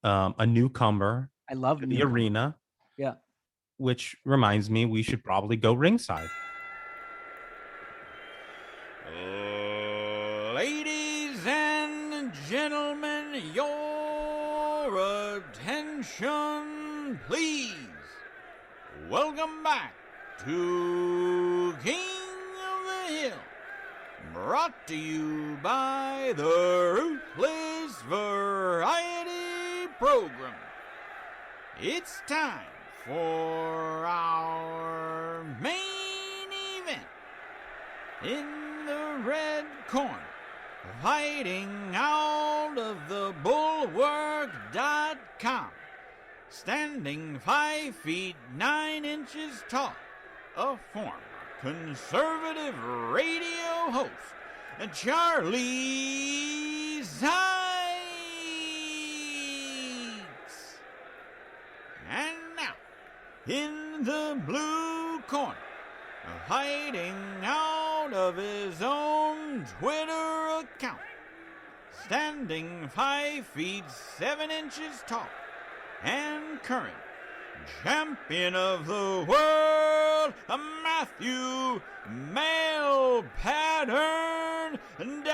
a newcomer. I love the arena. Yeah. Which reminds me, we should probably go ringside. Ladies and gentlemen, your attention, please. Welcome back to King of the Hill, brought to you by the Ruthless Variety Program. It's time for our main event. In the red corner, fighting out of the bulwark.com, standing 5 feet 9 inches tall, a former conservative radio host, Charlie Sykes. And now, in the blue corner, hiding out of his own Twitter account, standing 5 feet 7 inches tall, and current champion of the world, Matthew Male Pattern Down.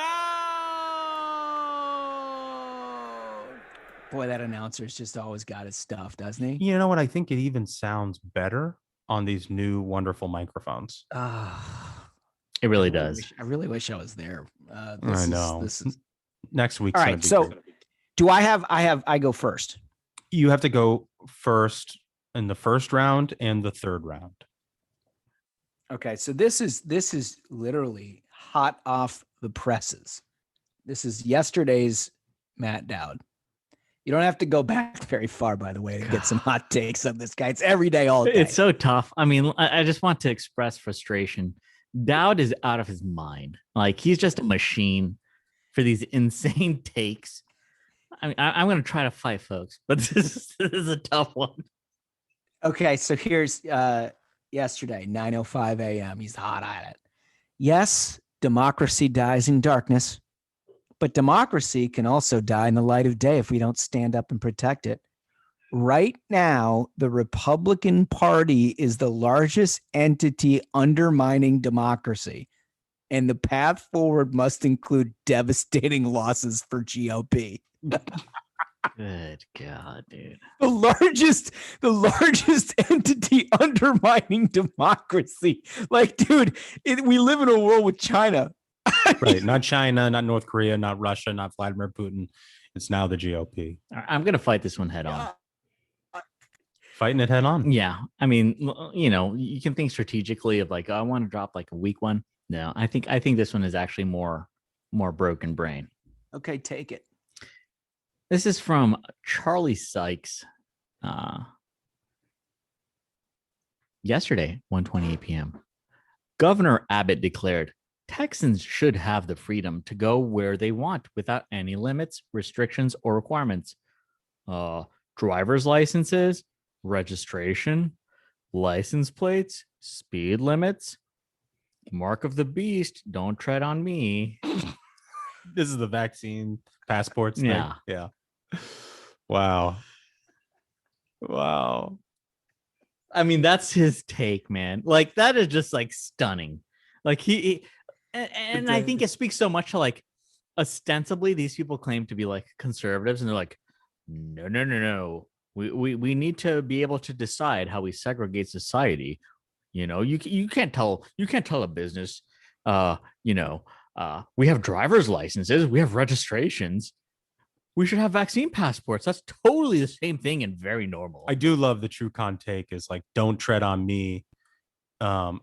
Boy, that announcer's just always got his stuff, doesn't he? You know what? I think it even sounds better on these new wonderful microphones. It really does. I really wish I was there. I know. This is next week. all right. So, do I go first? You have to go first in the first round and the third round. Okay, so this is literally hot off the presses. This is yesterday's Matt Dowd. You don't have to go back very far, by the way, to get some hot takes on this guy. It's every day, all day. It's so tough. I mean, I just want to express frustration. Dowd is out of his mind. Like, he's just a machine for these insane takes. I mean, I'm going to try to fight, folks, but this is a tough one. Okay, so here's yesterday, 9:05 a.m. He's hot at it. Yes, democracy dies in darkness, but democracy can also die in the light of day if we don't stand up and protect it. Right now, the Republican Party is the largest entity undermining democracy, and the path forward must include devastating losses for GOP. Good God, dude. The largest entity undermining democracy. Like, dude, we live in a world with China. Right. Not China, not North Korea, not Russia, not Vladimir Putin. It's now the GOP. I'm going to fight this one head on. Fighting it head on. Yeah. I mean, you can think strategically of like, oh, I want to drop like a weak one. No, I think this one is actually more broken brain. Okay, take it. This is from Charlie Sykes. Yesterday, 1:28 p.m. Governor Abbott declared Texans should have the freedom to go where they want without any limits, restrictions, or requirements. Driver's licenses, registration, license plates, speed limits, mark of the beast, don't tread on me. This is the vaccine passports thing. Yeah. Yeah. Wow. I mean, that's his take, man. Like, that is just like stunning. Like and I think it speaks so much to like, ostensibly these people claim to be like conservatives, and they're like, no. We need to be able to decide how we segregate society. You know, you can't tell a business, we have driver's licenses, we have registrations. We should have vaccine passports. That's totally the same thing and very normal. I do love the true con take is like, don't tread on me. But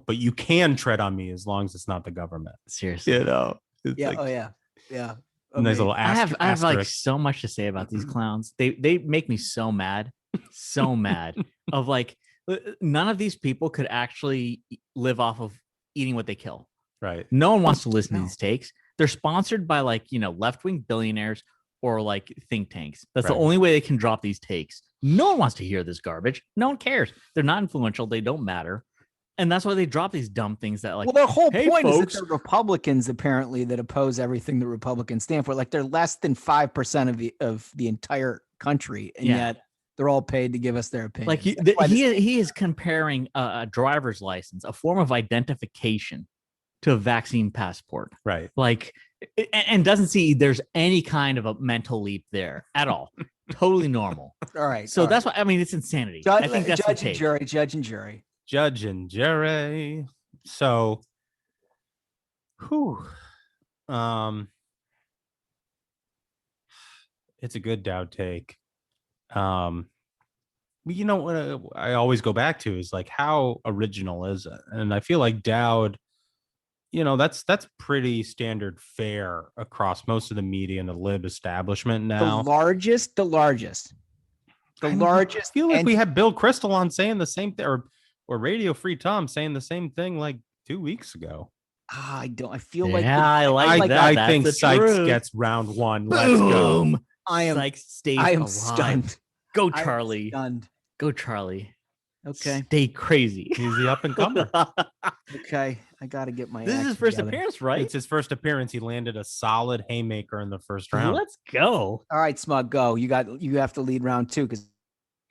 you can tread on me as long as it's not the government. Seriously. Yeah. Like, yeah. Nice little I have like so much to say about these clowns. They make me so mad. So mad of like, none of these people could actually live off of eating what they kill. Right. No one wants to listen to these takes. They're sponsored by like, left-wing billionaires or like think tanks. That's the only way they can drop these takes. No one wants to hear this garbage. No one cares. They're not influential. They don't matter. And that's why they drop these dumb things that like, well, their whole point folks, is that they're Republicans apparently that oppose everything the Republicans stand for. Like they're less than 5% of the entire country. And yet they're all paid to give us their opinion. Like he is comparing a driver's license, a form of identification, to a vaccine passport. Right. Like, and doesn't see there's any kind of a mental leap there at all. Totally normal. All right. So that's why, I mean, it's insanity. I think that's judge the and take. jury, judge and jury. Judge and jury. So, it's a good Dowd take. What I always go back to is like, how original is it? And I feel like Dowd, that's pretty standard fare across most of the media and the lib establishment now. The largest. I feel like we had Bill Kristol on saying the same thing, or Radio Free Tom saying the same thing like 2 weeks ago. I feel like I like that. I think Sykes gets round one. Let's go. Sykes stays I am alive. stunned. Go Charlie. Stunned. Go Charlie. Okay. Stay crazy. He's the up and comer. Okay. I got to get my. This is his first appearance, right? It's his first appearance. He landed a solid haymaker in the first round. Let's go. All right, Smug, go. You have to lead round 2 because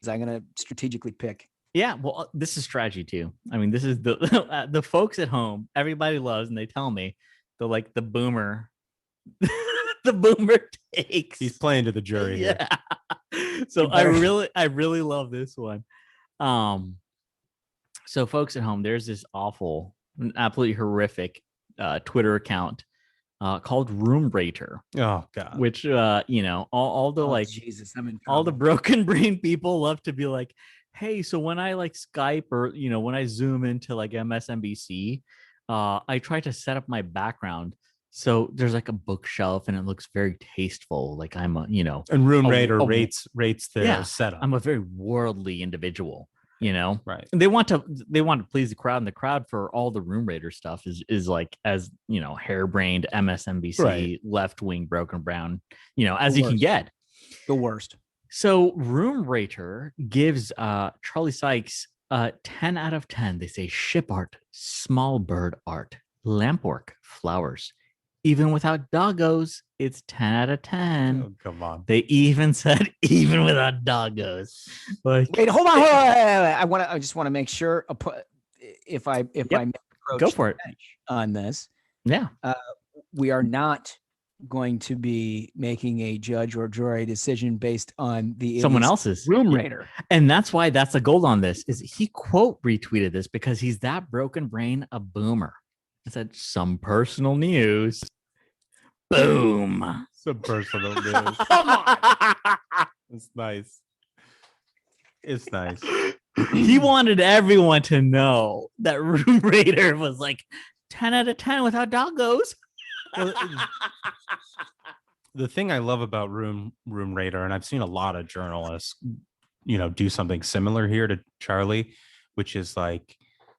I'm gonna strategically pick. Yeah, well, this is strategy too. I mean, this is the the folks at home. Everybody loves, and they tell me the boomer, the boomer takes. He's playing to the jury here. So I really love this one. So folks at home, there's this awful, absolutely horrific Twitter account called Room Rater. Oh God. Which all the Jesus, I'm in all the broken brain people love to be like, hey, so when I like Skype or when I zoom into like MSNBC, I try to set up my background so there's like a bookshelf and it looks very tasteful, like I'm a and Room Rater rates their setup. I'm a very worldly individual, right? And they want to please the crowd, and the crowd for all the Room Raider stuff is like, as harebrained MSNBC left wing broken brown, as you can get. The worst. So Room Rater gives Charlie Sykes 10 out of 10. They say ship art, small bird art, lamp work, flowers. Even without doggos, it's 10 out of 10. Oh, come on. They even said even without doggos. Like, wait, hold on. I just want to make sure if I go for it on this. Yeah. We are not going to be making a judge or jury decision based on someone else's Room Rater. And that's why that's a gold on this is he quote retweeted this because he's that broken brain a boomer. I said some personal news. Boom. Some personal news. Come on. It's nice. It's nice. He wanted everyone to know that Room Rater was like 10 out of 10 without doggos. Well, the thing I love about Room Rater, and I've seen a lot of journalists, do something similar here to Charlie, which is like,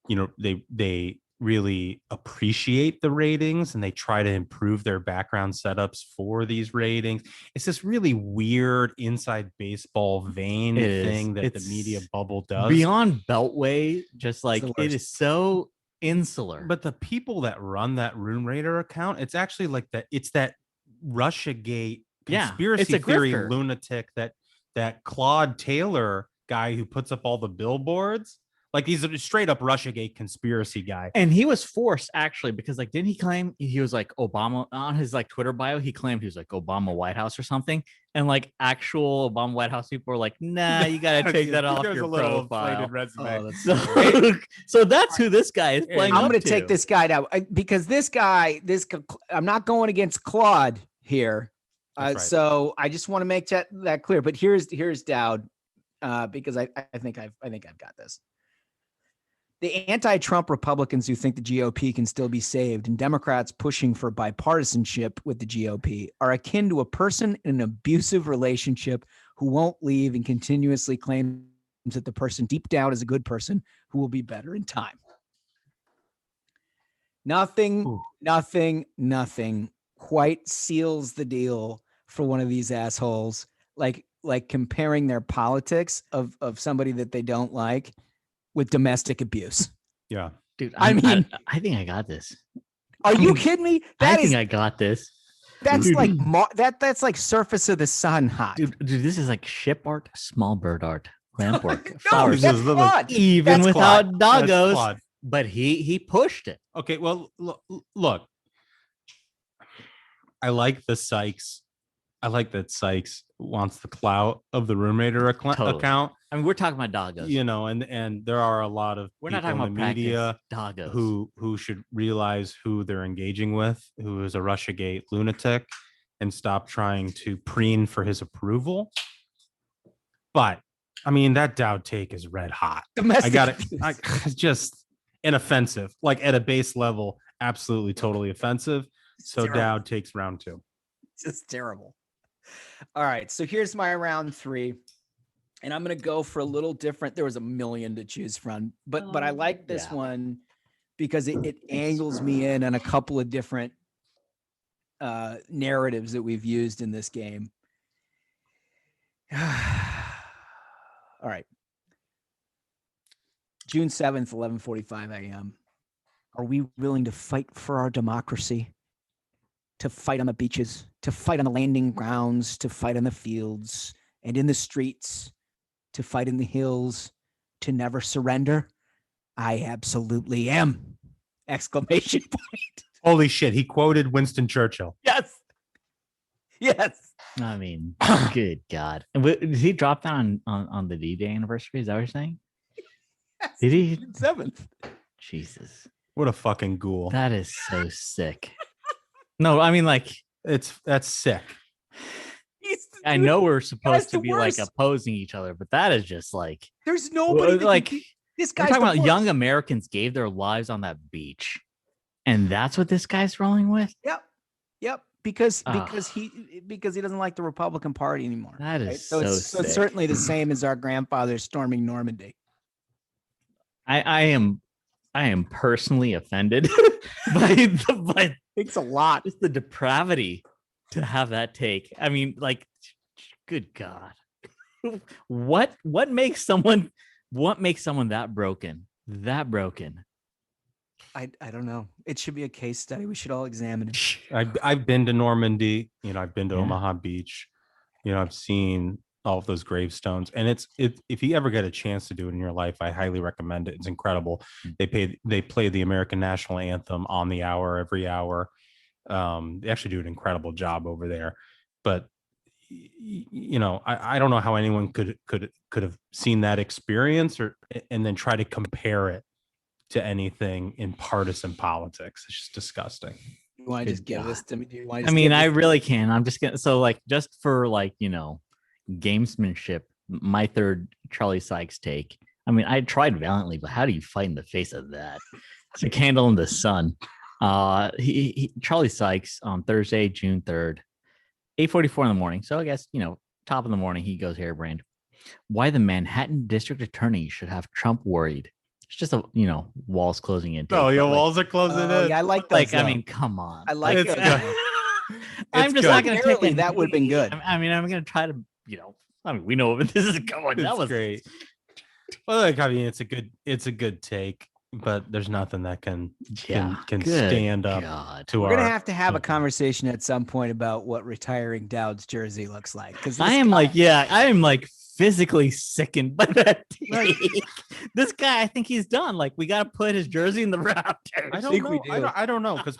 they really appreciate the ratings, and they try to improve their background setups for these ratings. It's this really weird inside baseball vein thing that the media bubble does. Beyond Beltway, just like it is so insular. But the people that run that Room Raider account, it's actually like that. It's that Russiagate conspiracy theory lunatic that Claude Taylor guy who puts up all the billboards. Like he's a straight up Russiagate conspiracy guy. And he was forced actually, because like, didn't he claim he was like Obama on his like Twitter bio? He claimed he was like Obama White House or something. And like actual Obama White House people were like, nah, you got to take that off your profile. Resume. So that's who this guy is playing. I'm going to take this guy down because this guy, I'm not going against Claude here. Right. So I just want to make that clear. But here's Dowd, because I think I've got this. The anti-Trump Republicans who think the GOP can still be saved and Democrats pushing for bipartisanship with the GOP are akin to a person in an abusive relationship who won't leave and continuously claims that the person deep down is a good person who will be better in time. Nothing quite seals the deal for one of these assholes, like comparing their politics of somebody that they don't like with domestic abuse. Yeah. Dude, I think I got this. Are you kidding me? I think I got this. That's Dude. like that's like surface of the sun hot. Dude, this is like ship art, small bird art, lamp work, No, flowers. that's Claude. Even That's without Claude. doggos. But he pushed it. Okay, well, look. I like the Sykes. I like that Sykes wants the clout of the Room Raider account. I mean, we're talking about doggos. You know, and there are a lot of We're not people talking in about the media doggos who should realize who they're engaging with, who is a Russiagate lunatic, and stop trying to preen for his approval. But I mean, that Dowd take is red hot. Domestic I got it. It's just inoffensive, like at a base level, absolutely, totally offensive. So terrible. Dowd takes round 2. It's just terrible. All right, so here's my round 3. And I'm going to go for a little different. There was a million to choose from, but I like this one because it angles me in on a couple of different narratives that we've used in this game. All right. June 7th, 11:45 a.m. Are we willing to fight for our democracy? To fight on the beaches, to fight on the landing grounds, to fight on the fields and in the streets, to fight in the hills, to never surrender? I absolutely am! Exclamation point. Holy shit, he quoted Winston Churchill. Yes. Yes. I mean, good God. And did he drop that on the D-Day anniversary? Is that what you're saying? Yes. Did he? June 7th. Jesus. What a fucking ghoul. That is so sick. No, I mean, like, that's sick. I know we're supposed to be worst. like opposing each other, but that is just like, There's nobody that like, this we're guy's talking the about worst. young Americans gave their lives on that beach, and that's what this guy's rolling with. Yep. Because Ah. he doesn't like the Republican Party anymore. That is right? so it's sick. certainly the same as our grandfathers storming Normandy. I am personally offended by It's a lot. just the depravity to have that take. I mean, like, good God, what makes someone that broken? That broken? I don't know. It should be a case study. We should all examine it. I've been to Normandy. You know, I've been to Yeah. Omaha Beach. You know, I've seen all of those gravestones, and it's if you ever get a chance to do it in your life, I highly recommend it. It's incredible. They play the American national anthem on the hour every hour. They actually do an incredible job over there. But you know, I don't know how anyone could have seen that experience and then try to compare it to anything in partisan politics. It's just disgusting. You want to just give this to me? Do you want to I mean, I really can. I'm just gonna just for like, you know, gamesmanship, my third Charlie Sykes take. I mean, I tried valiantly, but how do you fight in the face of that? It's a candle in the sun. Charlie Sykes on Thursday, June 3rd, 8:44 in the morning. So I guess, you know, top of the morning, he goes harebrained. Why the Manhattan District Attorney should have Trump worried. It's just a walls closing in. No, your walls are closing in. Yeah, I like Like, those, I though. mean, come on. I like It's it. good. I'm just good. not going to take Apparently, it. that would've been good. I mean, I'm going to try to, I mean, we know where this is going. That It's was great. Well, like, I mean, it's a good take, but there's nothing that can Good stand up God. to We're our. gonna have to have a conversation at some point about what retiring Dowd's jersey looks like. Because I am like physically sickened by that take. This guy, I think he's done. Like, we got to put his jersey in the Raptors. I don't know. I don't know, because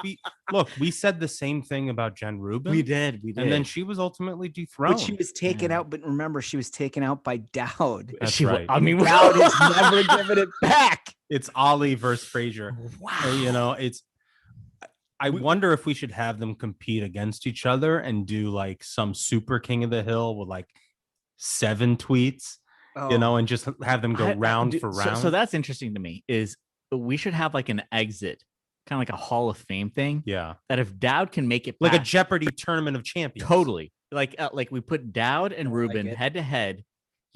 we said the same thing about Jen Rubin. We did. And then she was ultimately dethroned. But she was taken out. But remember, she was taken out by Dowd. That's right. I mean, Dowd has never given it back. It's Ollie versus Frazier. Wow. I wonder if we should have them compete against each other and do like some super King of the Hill with like 7 tweets, and just have them go round for round. So that's interesting to me. Is we should have like an exit, kind of like a Hall of Fame thing. Yeah. That if Dowd can make it like a past- Jeopardy tournament of champions. Totally. Like we put Dowd and Rubin head to head,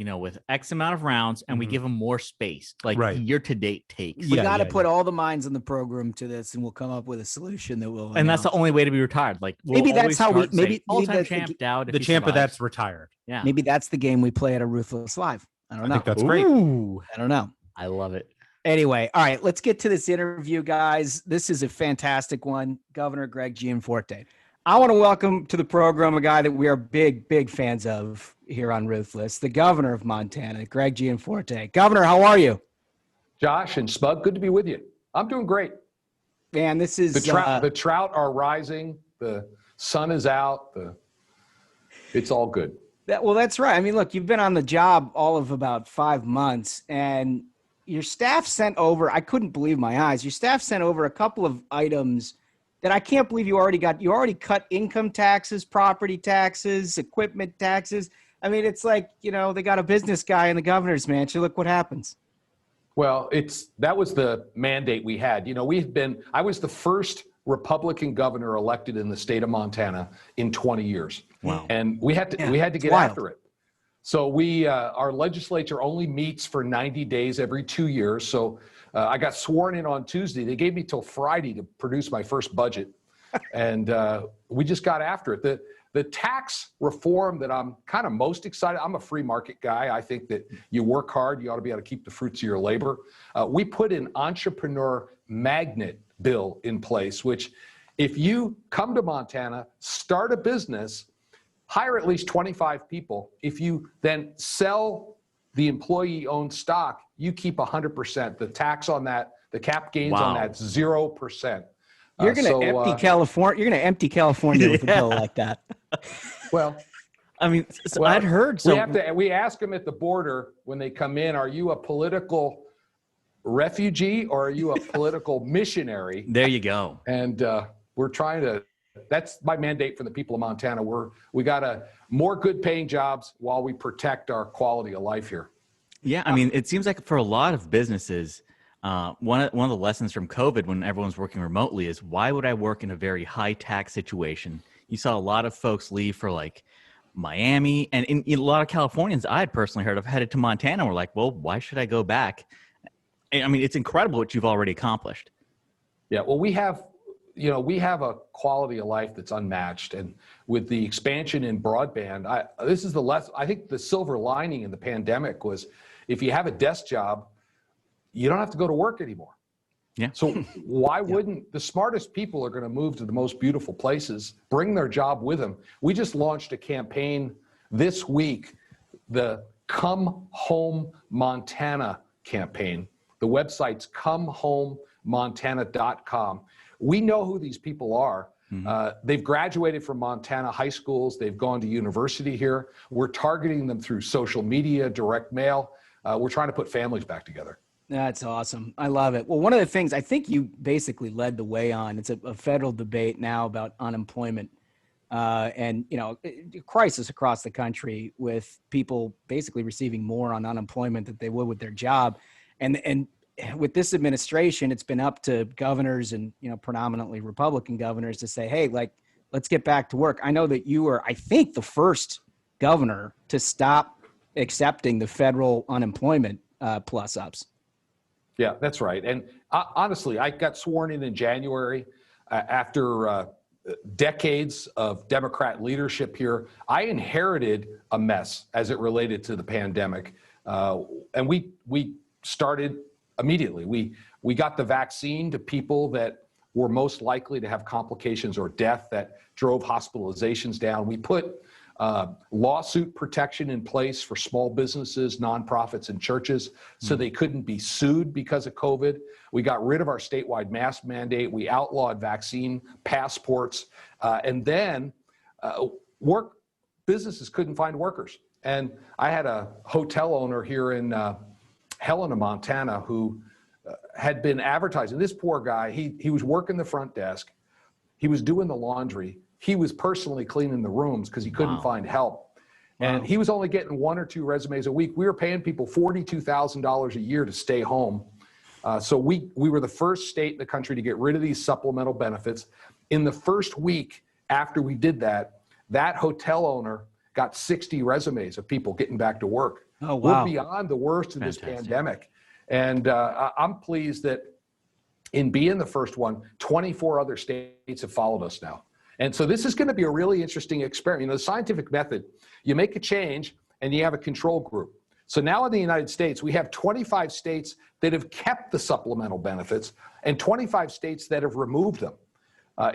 with X amount of rounds, and we give them more space, like year to date takes. We got to put all the minds in the program to this, and we'll come up with a solution that will. And that's the only way to be retired. Like, maybe that's how we maybe all-time champ Dowd. The champ of that's retired. Yeah. Maybe that's the game we play at a Ruthless Live. I don't know. I think that's great. I don't know. I love it. Anyway, all right, let's get to this interview, guys. This is a fantastic one. Governor Greg Gianforte. I want to welcome to the program a guy that we are big, big fans of here on Ruthless, the governor of Montana, Greg Gianforte. Governor, how are you? Josh and Spug, good to be with you. I'm doing great. Man, this is the trout are rising. The sun is out. It's all good. That's right. I mean, look, you've been on the job all of about 5 months, and your staff sent over, I couldn't believe my eyes. Your staff sent over a couple of items that I can't believe you already got. You already cut income taxes, property taxes, equipment taxes. I mean, it's like, they got a business guy in the governor's mansion. Look what happens. Well, that was the mandate we had. I was the first Republican governor elected in the state of Montana in 20 years. Wow. And we had to get after it. So our legislature only meets for 90 days every 2 years. So I got sworn in on Tuesday. They gave me till Friday to produce my first budget. And we just got after it. The tax reform that I'm kind of most excited, I'm a free market guy. I think that you work hard, you ought to be able to keep the fruits of your labor. We put an entrepreneur magnet bill in place, which if you come to Montana, start a business, hire at least 25 people. If you then sell the employee-owned stock, you keep 100%. The tax on that, the cap gains on that, 0%. You're going to empty California. You're going to empty California with a bill like that. Well, I mean, I'd heard. We ask them at the border when they come in, are you a political refugee or are you a political missionary? There you go. And we're trying to. That's my mandate for the people of Montana. We got more good paying jobs while we protect our quality of life here. Yeah, I mean, it seems like for a lot of businesses, one of the lessons from COVID when everyone's working remotely is why would I work in a very high tax situation? You saw a lot of folks leave for like Miami, and in a lot of Californians I had personally heard of headed to Montana. Were like, well, why should I go back? I mean, it's incredible what you've already accomplished. Yeah, well, we have a quality of life that's unmatched, and with the expansion in broadband, I think the silver lining in the pandemic was if you have a desk job, you don't have to go to work anymore. Yeah. So why wouldn't the smartest people are going to move to the most beautiful places, bring their job with them? We just launched a campaign this week, the Come Home Montana campaign. The website's comehomemontana.com. We know who these people are. They've graduated from Montana high schools. They've gone to university here. We're targeting them through social media, direct mail. We're trying to put families back together. That's awesome. I love it. Well, one of the things I think you basically led the way on, it's a federal debate now about unemployment and, crisis across the country with people basically receiving more on unemployment than they would with their job. And with this administration, it's been up to governors and, predominantly Republican governors to say, hey, let's get back to work. I know that you were, I think, the first governor to stop accepting the federal unemployment plus ups. Yeah, that's right. And honestly, I got sworn in January after decades of Democrat leadership here. I inherited a mess as it related to the pandemic. And we started immediately. We got the vaccine to people that were most likely to have complications or death that drove hospitalizations down. We put lawsuit protection in place for small businesses, nonprofits, and churches so they couldn't be sued because of COVID. We got rid of our statewide mask mandate. We outlawed vaccine passports. And then businesses couldn't find workers. And I had a hotel owner here in Helena, Montana, who had been advertising. This poor guy, he was working the front desk. He was doing the laundry. He was personally cleaning the rooms because he couldn't find help. And he was only getting 1 or 2 resumes a week. We were paying people $42,000 a year to stay home. So we were the first state in the country to get rid of these supplemental benefits. In the first week after we did that, that hotel owner got 60 resumes of people getting back to work. Oh, wow. We're beyond the worst of this pandemic. And I'm pleased that in being the first one, 24 other states have followed us now. And so this is going to be a really interesting experiment. You know, the scientific method, you make a change and you have a control group. So now in the United States, we have 25 states that have kept the supplemental benefits and 25 states that have removed them.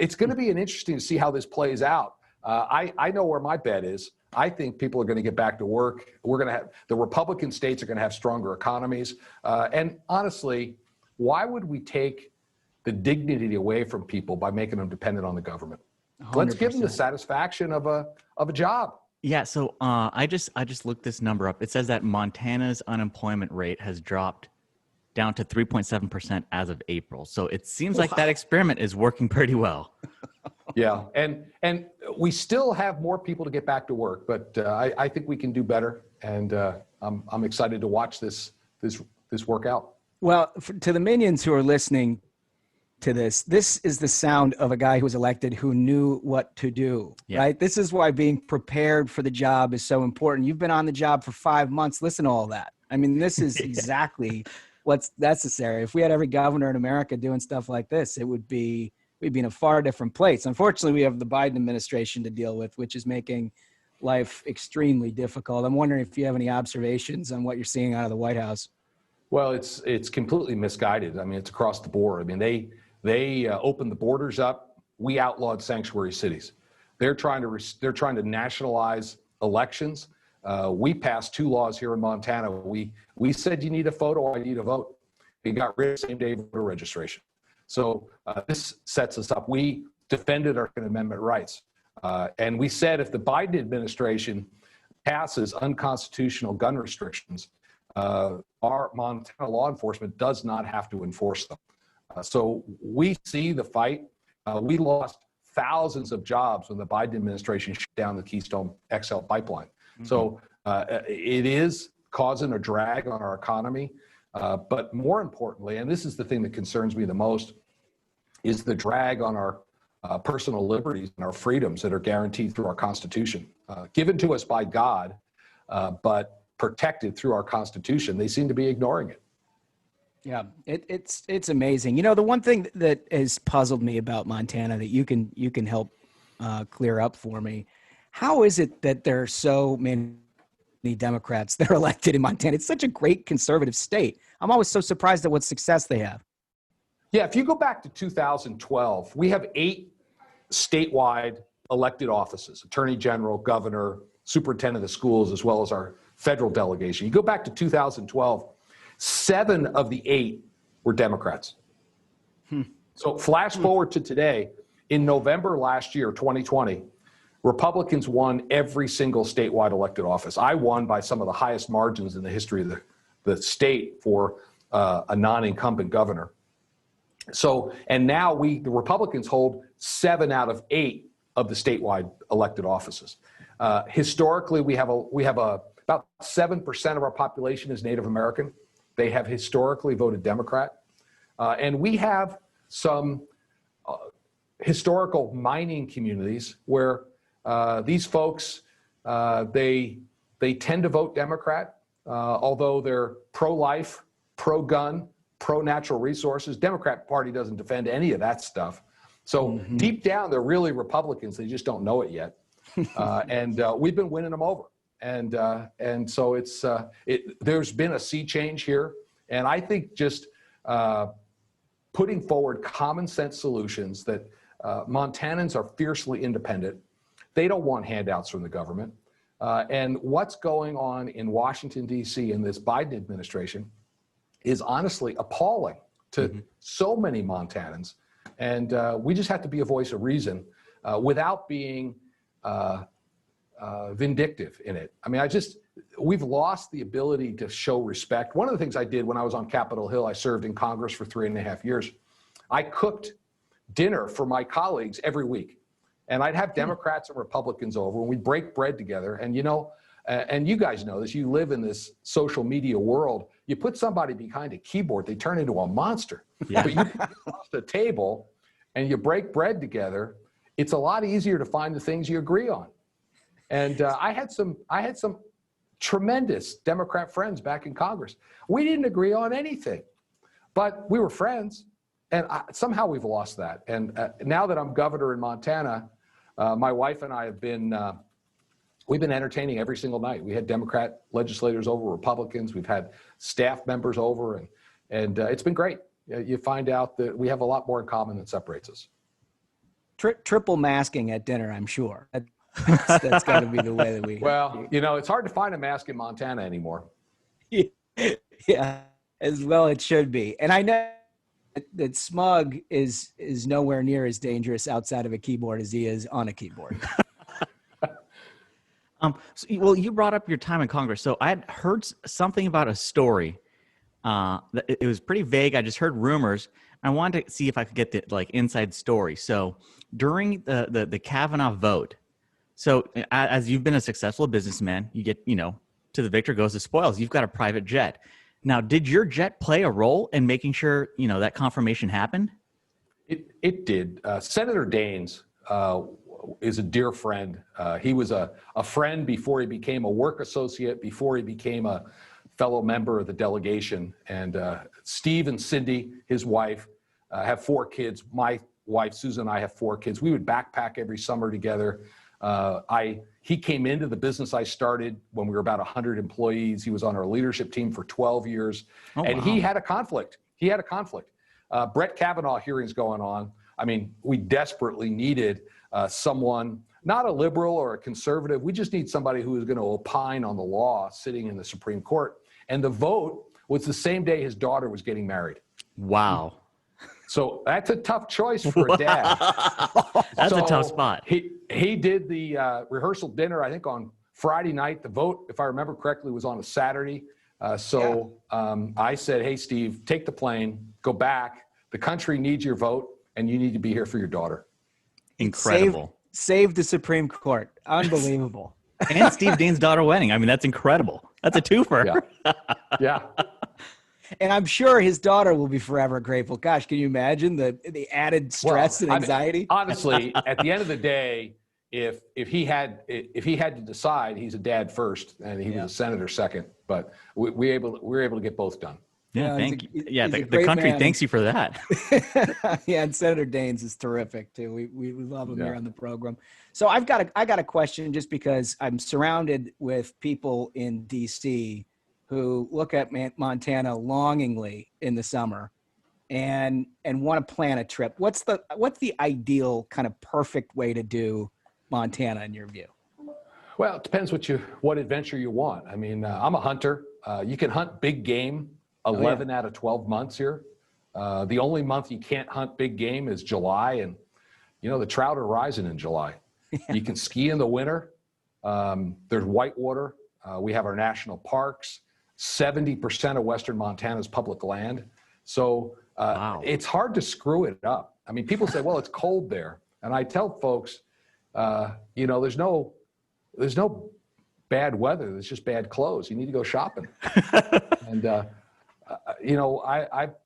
It's going to be interesting to see how this plays out. I know where my bet is. I think people are going to get back to work. We're going to have, the Republican states are going to have stronger economies. And honestly, why would we take the dignity away from people by making them dependent on the government? 100%. Let's give them the satisfaction of a job. Yeah. So I just looked this number up. It says that Montana's unemployment rate has dropped down to 3.7% as of April. So it seems like that experiment is working pretty well. Yeah, and we still have more people to get back to work, but I think we can do better, and I'm excited to watch this work out. Well, to the minions who are listening to this is the sound of a guy who was elected who knew what to do, right? This is why being prepared for the job is so important. You've been on the job for 5 months. Listen to all that. I mean, this is exactly what's necessary. If we had every governor in America doing stuff like this, we'd be in a far different place. Unfortunately, we have the Biden administration to deal with, which is making life extremely difficult. I'm wondering if you have any observations on what you're seeing out of the White House. Well, it's completely misguided. I mean, it's across the board. I mean, they opened the borders up. We outlawed sanctuary cities. They're trying to nationalize elections. We passed 2 laws here in Montana. We said you need a photo ID to vote. We got rid of same-day voter registration. So this sets us up. We defended our Second Amendment rights. And we said if the Biden administration passes unconstitutional gun restrictions, our Montana law enforcement does not have to enforce them. So we see the fight. We lost thousands of jobs when the Biden administration shut down the Keystone XL pipeline. Mm-hmm. So it is causing a drag on our economy. But more importantly, and this is the thing that concerns me the most, is the drag on our personal liberties and our freedoms that are guaranteed through our Constitution, given to us by God, but protected through our Constitution. They seem to be ignoring it. Yeah, it's amazing. You know, the one thing that has puzzled me about Montana that you can help clear up for me, how is it that there are so many Democrats that are elected in Montana? It's such a great conservative state. I'm always so surprised at what success they have. Yeah, if you go back to 2012, we have 8 statewide elected offices: attorney general, governor, superintendent of schools, as well as our federal delegation. You go back to 2012, 7 of the 8 were Democrats. So flash forward to today, in November last year, 2020, Republicans won every single statewide elected office. I won by some of the highest margins in the history of the state for a non-incumbent governor. So, and now the Republicans hold 7 out of 8 of the statewide elected offices. Historically, we have about 7% of our population is Native American. They have historically voted Democrat. And we have some historical mining communities where these folks, they tend to vote Democrat, although they're pro-life, pro-gun, pro-natural resources. Democrat Party doesn't defend any of that stuff. So deep down, they're really Republicans. They just don't know it yet. And we've been winning them over. And so there's been a sea change here. And I think just putting forward common sense solutions that Montanans are fiercely independent. They don't want handouts from the government. And what's going on in Washington, D.C. in this Biden administration is honestly appalling to so many Montanans. And we just have to be a voice of reason without being vindictive in it. I mean, we've lost the ability to show respect. One of the things I did when I was on Capitol Hill, I served in Congress for 3.5 years. I cooked dinner for my colleagues every week. And I'd have Democrats and Republicans over, and we'd break bread together. And, you know, and you guys know this, you live in this social media world. You put somebody behind a keyboard, they turn into a monster. Yeah. But you put across the table and you break bread together, it's a lot easier to find the things you agree on. And I had some tremendous Democrat friends back in Congress. We didn't agree on anything, but we were friends. And somehow we've lost that. And now that I'm governor in Montana, my wife and I have been, we've been entertaining every single night. We had Democrat legislators over, Republicans. We've had staff members over, and it's been great. You find out that we have a lot more in common than separates us. Triple masking at dinner, I'm sure. That's got to be the way that we. Well, you know, it's hard to find a mask in Montana anymore. Yeah, as well it should be. And I know that smug is nowhere near as dangerous outside of a keyboard as he is on a keyboard. Well, you brought up your time in Congress. So I had heard something about a story. It was pretty vague. I just heard rumors. I wanted to see if I could get the inside story. So during the Kavanaugh vote, so as you've been a successful businessman, you get, to the victor goes the spoils. You've got a private jet. Now, did your jet play a role in making sure, that confirmation happened? It did. Senator Daines is a dear friend. He was a friend before he became a work associate, before he became a fellow member of the delegation. And Steve and Cindy, his wife, have 4 kids. My wife, Susan, and I have 4 kids. We would backpack every summer together. He came into the business I started when we were about 100 employees. He was on our leadership team for 12 years. And he had a conflict. Brett Kavanaugh hearings going on. I mean, we desperately needed someone, not a liberal or a conservative. We just need somebody who is going to opine on the law sitting in the Supreme Court. And the vote was the same day his daughter was getting married. Wow. So that's a tough choice for a dad. That's a tough spot. He did the rehearsal dinner, I think, on Friday night. The vote, if I remember correctly, was on a Saturday. I said, hey, Steve, take the plane, go back. The country needs your vote, and you need to be here for your daughter. Incredible. Saved the Supreme Court. Unbelievable. And Steve Daines' daughter wedding. I mean, that's incredible. That's a twofer. Yeah. And I'm sure his daughter will be forever grateful. Gosh, can you imagine the added stress and anxiety? Honestly, at the end of the day, if he had to decide, he's a dad first, and he was a senator second. But we were able to get both done. Yeah, thank you. Yeah, the country thanks you for that. Yeah, and Senator Daines is terrific too. We love him here on the program. So I got a question, just because I'm surrounded with people in DC who look at Montana longingly in the summer and want to plan a trip. What's the ideal kind of perfect way to do Montana in your view? Well, it depends what adventure you want. I mean, I'm a hunter. You can hunt big game 11 out of 12 months here. The only month you can't hunt big game is July, and the trout are rising in July. You can ski in the winter. There's whitewater. We have our national parks. 70% of Western Montana is public land. So it's hard to screw it up. I mean, people say, well, it's cold there. And I tell folks, there's no bad weather. There's just bad clothes. You need to go shopping. And, I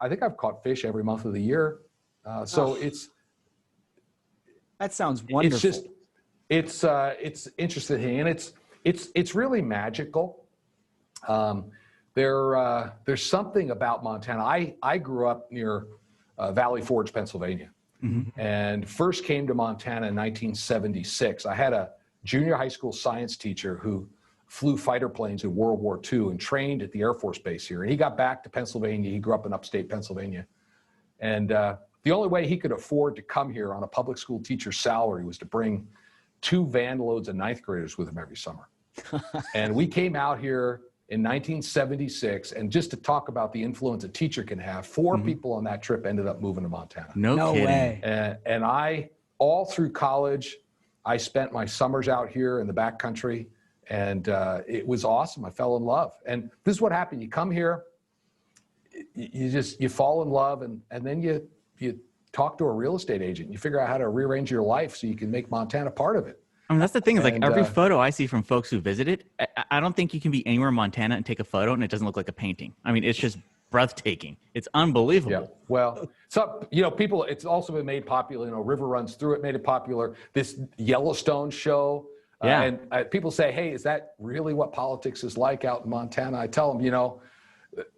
think I've caught fish every month of the year. That sounds wonderful. It's interesting. And it's really magical. there's something about Montana. I grew up near Valley Forge, Pennsylvania, and first came to Montana in 1976. I had a junior high school science teacher who flew fighter planes in World War II and trained at the Air Force Base here. And he got back to Pennsylvania. He grew up in upstate Pennsylvania. And the only way he could afford to come here on a public school teacher's salary was to bring 2 van loads of 9th graders with him every summer. And we came out here in 1976, and just to talk about the influence a teacher can have, 4 people on that trip ended up moving to Montana. No kidding. way. And I, all through college, I spent my summers out here in the backcountry, and it was awesome. I fell in love. And this is what happened. You come here, you fall in love, and then you talk to a real estate agent. You figure out how to rearrange your life so you can make Montana part of it. I mean, that's the thing is, like, every photo I see from folks who visited, I don't think you can be anywhere in Montana and take a photo and it doesn't look like a painting. I mean, it's just breathtaking. It's unbelievable. Yeah. Well, so, people, it's also been made popular. River runs through it, made it popular. This Yellowstone show. Yeah. And people say, hey, is that really what politics is like out in Montana? I tell them,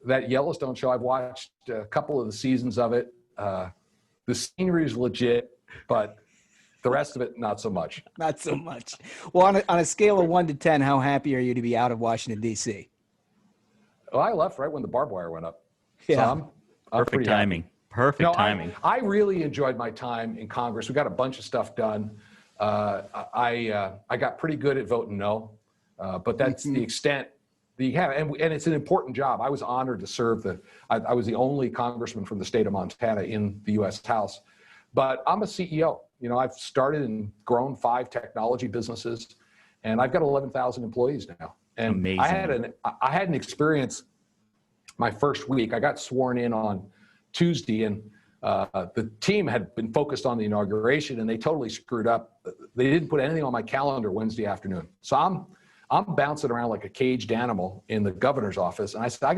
that Yellowstone show, I've watched a couple of the seasons of it. The scenery is legit, but the rest of it, not so much. Not so much. Well, on a scale of 1 to 10, how happy are you to be out of Washington, D.C.? Well, I left right when the barbed wire went up. Yeah. So I'm Perfect timing. Perfect timing. I really enjoyed my time in Congress. We got a bunch of stuff done. I got pretty good at voting no, but that's the extent that you have. And it's an important job. I was honored to serve I was the only congressman from the state of Montana in the U.S. House. But I'm a CEO. I've started and grown 5 technology businesses, and I've got 11,000 employees now. And amazing. I had an experience my first week. I got sworn in on Tuesday, and the team had been focused on the inauguration, and they totally screwed up. They didn't put anything on my calendar Wednesday afternoon. So I'm bouncing around like a caged animal in the governor's office, and I said, I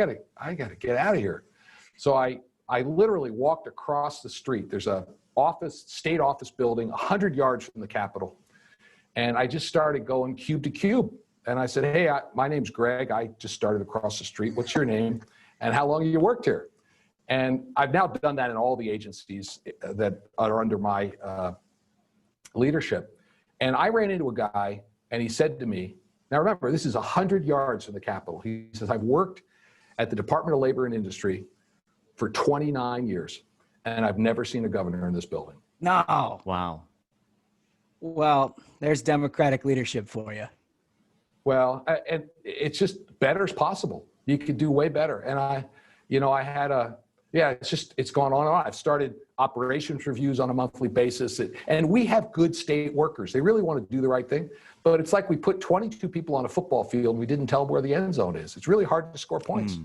gotta get out of here. So I literally walked across the street. There's a state office building 100 yards from the Capitol, and I just started going cube to cube. And I said, hey, my name's Greg. I just started across the street. What's your name? And how long have you worked here? And I've now done that in all the agencies that are under my leadership. And I ran into a guy, and he said to me, now remember, this is 100 yards from the Capitol. He says, I've worked at the Department of Labor and Industry for 29 years, and I've never seen a governor in this building. No. Wow. Well, there's Democratic leadership for you. Well, and it's just better as possible. You could do way better. And I had it's gone on and on. I've started operations reviews on a monthly basis. And we have good state workers. They really want to do the right thing. But it's like we put 22 people on a football field and we didn't tell them where the end zone is. It's really hard to score points.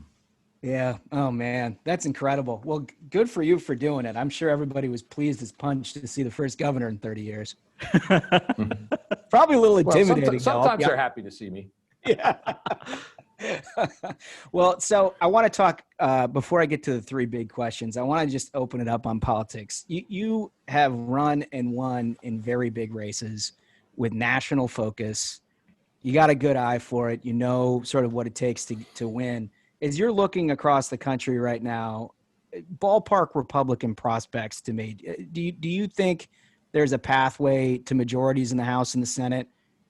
Yeah. Oh, man. That's incredible. Well, good for you for doing it. I'm sure everybody was pleased as punch to see the first governor in 30 years. Probably a little intimidating. Sometimes they're happy to see me. Yeah. Well, so I want to talk, before I get to the 3 big questions, I want to just open it up on politics. You have run and won in very big races with national focus. You got a good eye for it. You know sort of what it takes to win. As you're looking across the country right now, ballpark Republican prospects to me, do you think there's a pathway to majorities in the House and the Senate?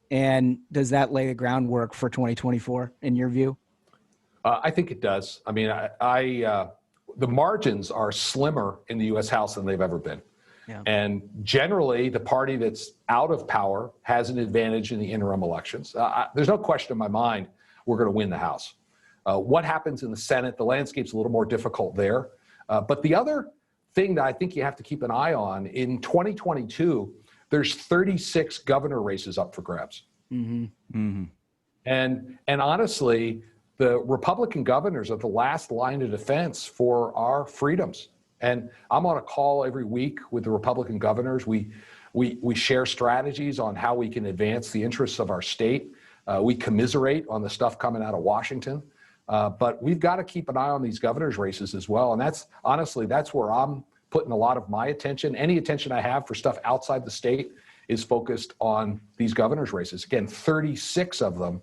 And does that lay the groundwork for 2024 in your view? I think it does. I mean, the margins are slimmer in the U.S. House than they've ever been. Yeah. And generally, the party that's out of power has an advantage in the interim elections. There's no question in my mind we're going to win the House. What happens in the Senate, the landscape's a little more difficult there. But the other thing that I think you have to keep an eye on, in 2022, there's 36 governor races up for grabs. Mm-hmm. Mm-hmm. And honestly, the Republican governors are the last line of defense for our freedoms. And I'm on a call every week with the Republican governors. We share strategies on how we can advance the interests of our state. We commiserate on the stuff coming out of Washington. But we've got to keep an eye on these governor's races as well. And that's where I'm putting a lot of my attention. Any attention I have for stuff outside the state is focused on these governor's races. Again, 36 of them.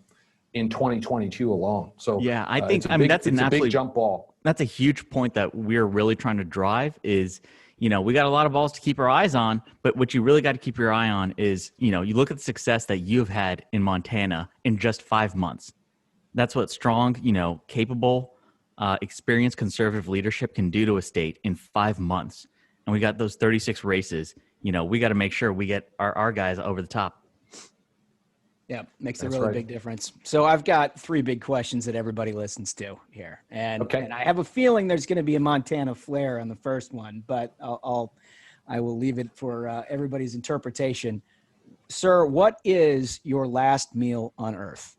in 2022 alone. So yeah, I think it's a that's it's an a big absolute jump ball. That's a huge point that we're really trying to drive is, we got a lot of balls to keep our eyes on, but what you really got to keep your eye on is, you look at the success that you've had in Montana in just 5 months. That's what strong, capable, experienced conservative leadership can do to a state in 5 months. And we got those 36 races. We got to make sure we get our guys over the top. Yeah, makes a really big difference. So I've got 3 big questions that everybody listens to here. And I have a feeling there's going to be a Montana flair on the first one, but I will leave it for everybody's interpretation. Sir, what is your last meal on Earth?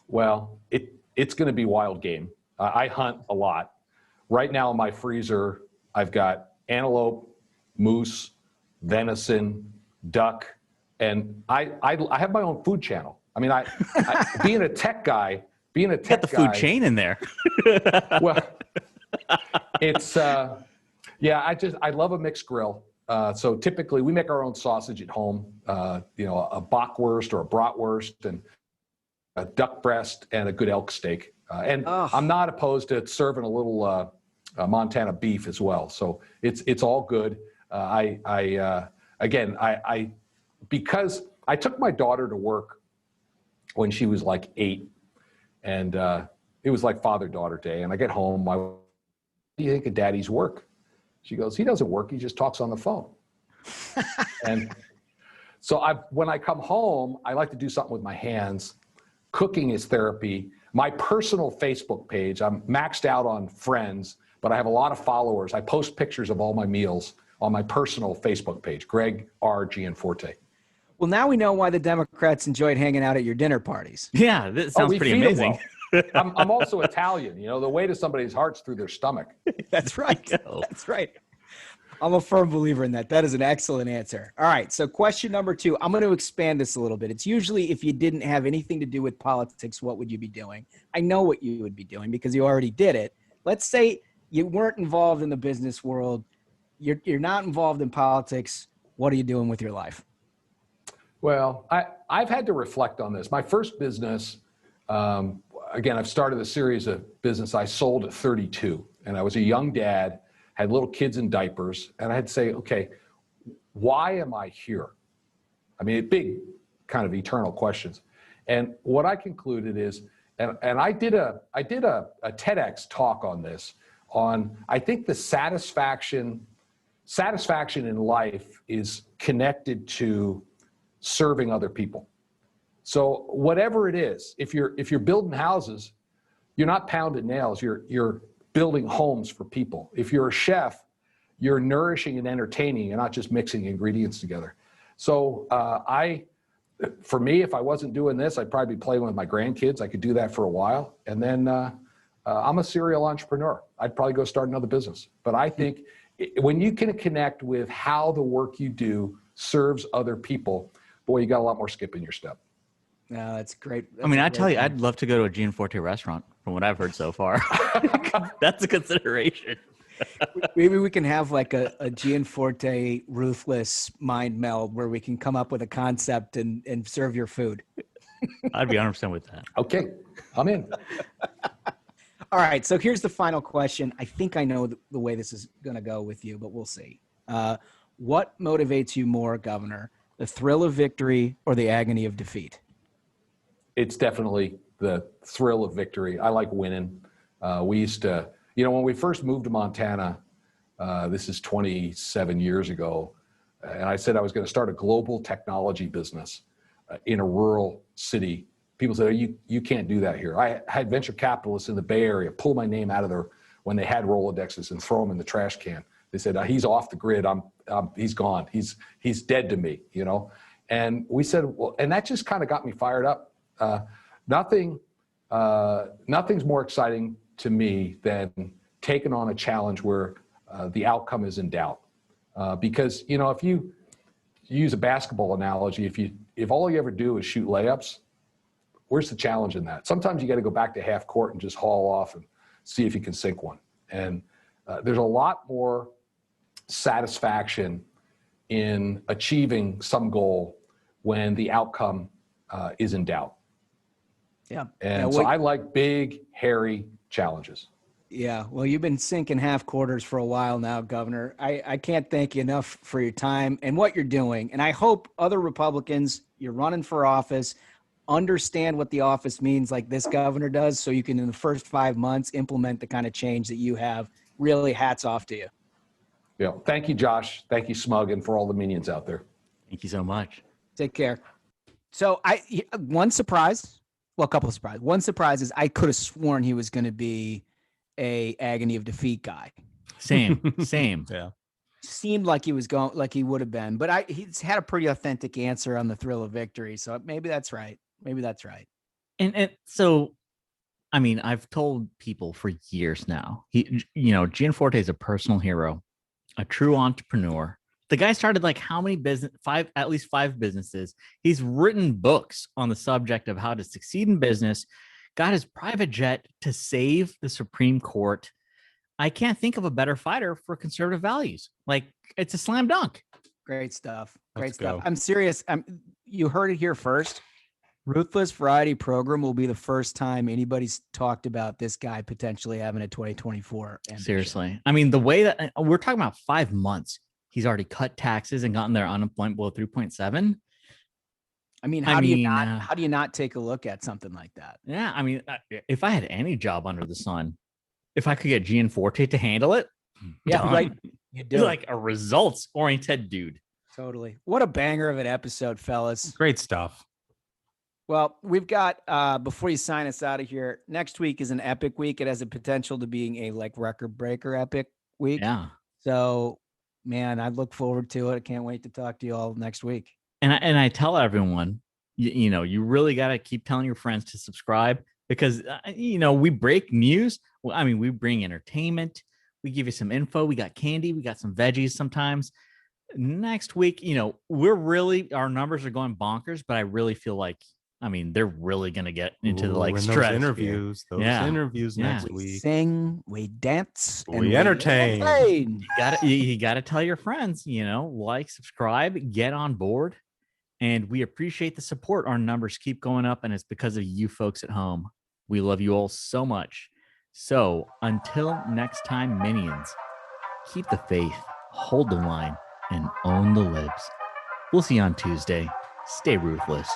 Well, it's going to be wild game. I hunt a lot. Right now in my freezer, I've got antelope, moose, venison, duck, and I have my own food channel. I mean, I being a tech guy, Got the food chain in there. Well, it's I love a mixed grill. So typically we make our own sausage at home. A bockwurst or a bratwurst and a duck breast and a good elk steak. I'm not opposed to serving a little Montana beef as well. So it's all good. Because I took my daughter to work when she was like 8, and it was like father-daughter day. And I get home, what do you think of Daddy's work? She goes, he doesn't work, he just talks on the phone. And so when I come home, I like to do something with my hands. Cooking is therapy. My personal Facebook page, I'm maxed out on friends, but I have a lot of followers. I post pictures of all my meals on my personal Facebook page, Greg R. Gianforte. Well, now we know why the Democrats enjoyed hanging out at your dinner parties. Yeah, that sounds pretty amazing. Well. I'm also Italian. The way to somebody's heart's through their stomach. That's right. That's right. I'm a firm believer in that. That is an excellent answer. All right. So question number 2, I'm going to expand this a little bit. It's usually if you didn't have anything to do with politics, what would you be doing? I know what you would be doing because you already did it. Let's say you weren't involved in the business world. You're not involved in politics. What are you doing with your life? Well, I've had to reflect on this. My first business, again, I've started a series of business I sold at 32, and I was a young dad, had little kids in diapers, and I had to say, okay, why am I here? I mean, big kind of eternal questions. And what I concluded is, and I did a TEDx talk on this, I think the satisfaction in life is connected to serving other people. So whatever it is, if you're building houses, you're not pounding nails, you're building homes for people. If you're a chef, you're nourishing and entertaining, you're not just mixing ingredients together. So for me, if I wasn't doing this, I'd probably be playing with my grandkids. I could do that for a while. And then I'm a serial entrepreneur. I'd probably go start another business. But I think when you can connect with how the work you do serves other people, boy, you got a lot more skip in your step. No, that's great. I tell you, I'd love to go to a Gianforte restaurant from what I've heard so far. That's a consideration. Maybe we can have like a Gianforte Ruthless mind meld where we can come up with a concept and serve your food. I'd be 100% with that. Okay, I'm in. All right, so here's the final question. I think I know the way this is going to go with you, but we'll see. What motivates you more, Governor, the thrill of victory or the agony of defeat? It's definitely the thrill of victory. I like winning. We used to, when we first moved to Montana, this is 27 years ago, and I said I was going to start a global technology business in a rural city. People said, oh, you can't do that here. I had venture capitalists in the Bay Area pull my name out of there when they had Rolodexes and throw them in the trash can. They said, he's off the grid. He's gone. He's dead to me, And we said, well, and that just kind of got me fired up. Nothing's more exciting to me than taking on a challenge where the outcome is in doubt. Because, if you use a basketball analogy, if all you ever do is shoot layups, where's the challenge in that? Sometimes you got to go back to half court and just haul off and see if you can sink one. And there's a lot more satisfaction in achieving some goal when the outcome is in doubt. Yeah. And so I like big, hairy challenges. Yeah, well, you've been sinking half quarters for a while now, Governor. I can't thank you enough for your time and what you're doing. And I hope other Republicans, you're running for office, understand what the office means like this governor does, so you can, in the first 5 months, implement the kind of change that you have. Really, hats off to you. Yeah. Thank you, Josh. Thank you, Smug, and for all the minions out there. Thank you so much. Take care. So one surprise, well, a couple of surprises. One surprise is I could have sworn he was going to be a agony of defeat guy. Same. Yeah. Seemed like he was going, like he would have been, but he's had a pretty authentic answer on the thrill of victory. So maybe that's right. And so, I mean, I've told people for years now, Gianforte is a personal hero, a true entrepreneur. The guy started like how many at least five businesses. He's written books on the subject of how to succeed in business, got his private jet to save the Supreme Court. I can't think of a better fighter for conservative values. Like, it's a slam dunk. Great stuff. Let's go. I'm serious. You heard it here first. Ruthless Variety Program will be the first time anybody's talked about this guy potentially having a 2024 ambition. Seriously. I mean, the way that we're talking about 5 months, he's already cut taxes and gotten their unemployment below 3.7. I mean, how do you not take a look at something like that? Yeah. I mean, if I had any job under the sun, if I could get Gianforte to handle it. Yeah, done. right. You do. He's like a results oriented dude. Totally. What a banger of an episode, fellas. Great stuff. Well, we've got, before you sign us out of here, next week is an epic week. It has a potential to being a record breaker epic week. Yeah. So, man, I look forward to it. I can't wait to talk to you all next week. And I tell everyone, you really got to keep telling your friends to subscribe because, we break news. Well, I mean, we bring entertainment. We give you some info. We got candy. We got some veggies sometimes. Next week, our numbers are going bonkers, but I really feel like, they're really going to get into the stress. Those interviews next week. We sing, we dance, and we entertain. You got to tell your friends, subscribe, get on board. And we appreciate the support. Our numbers keep going up, and it's because of you folks at home. We love you all so much. So until next time, minions, keep the faith, hold the line, and own the libs. We'll see you on Tuesday. Stay ruthless.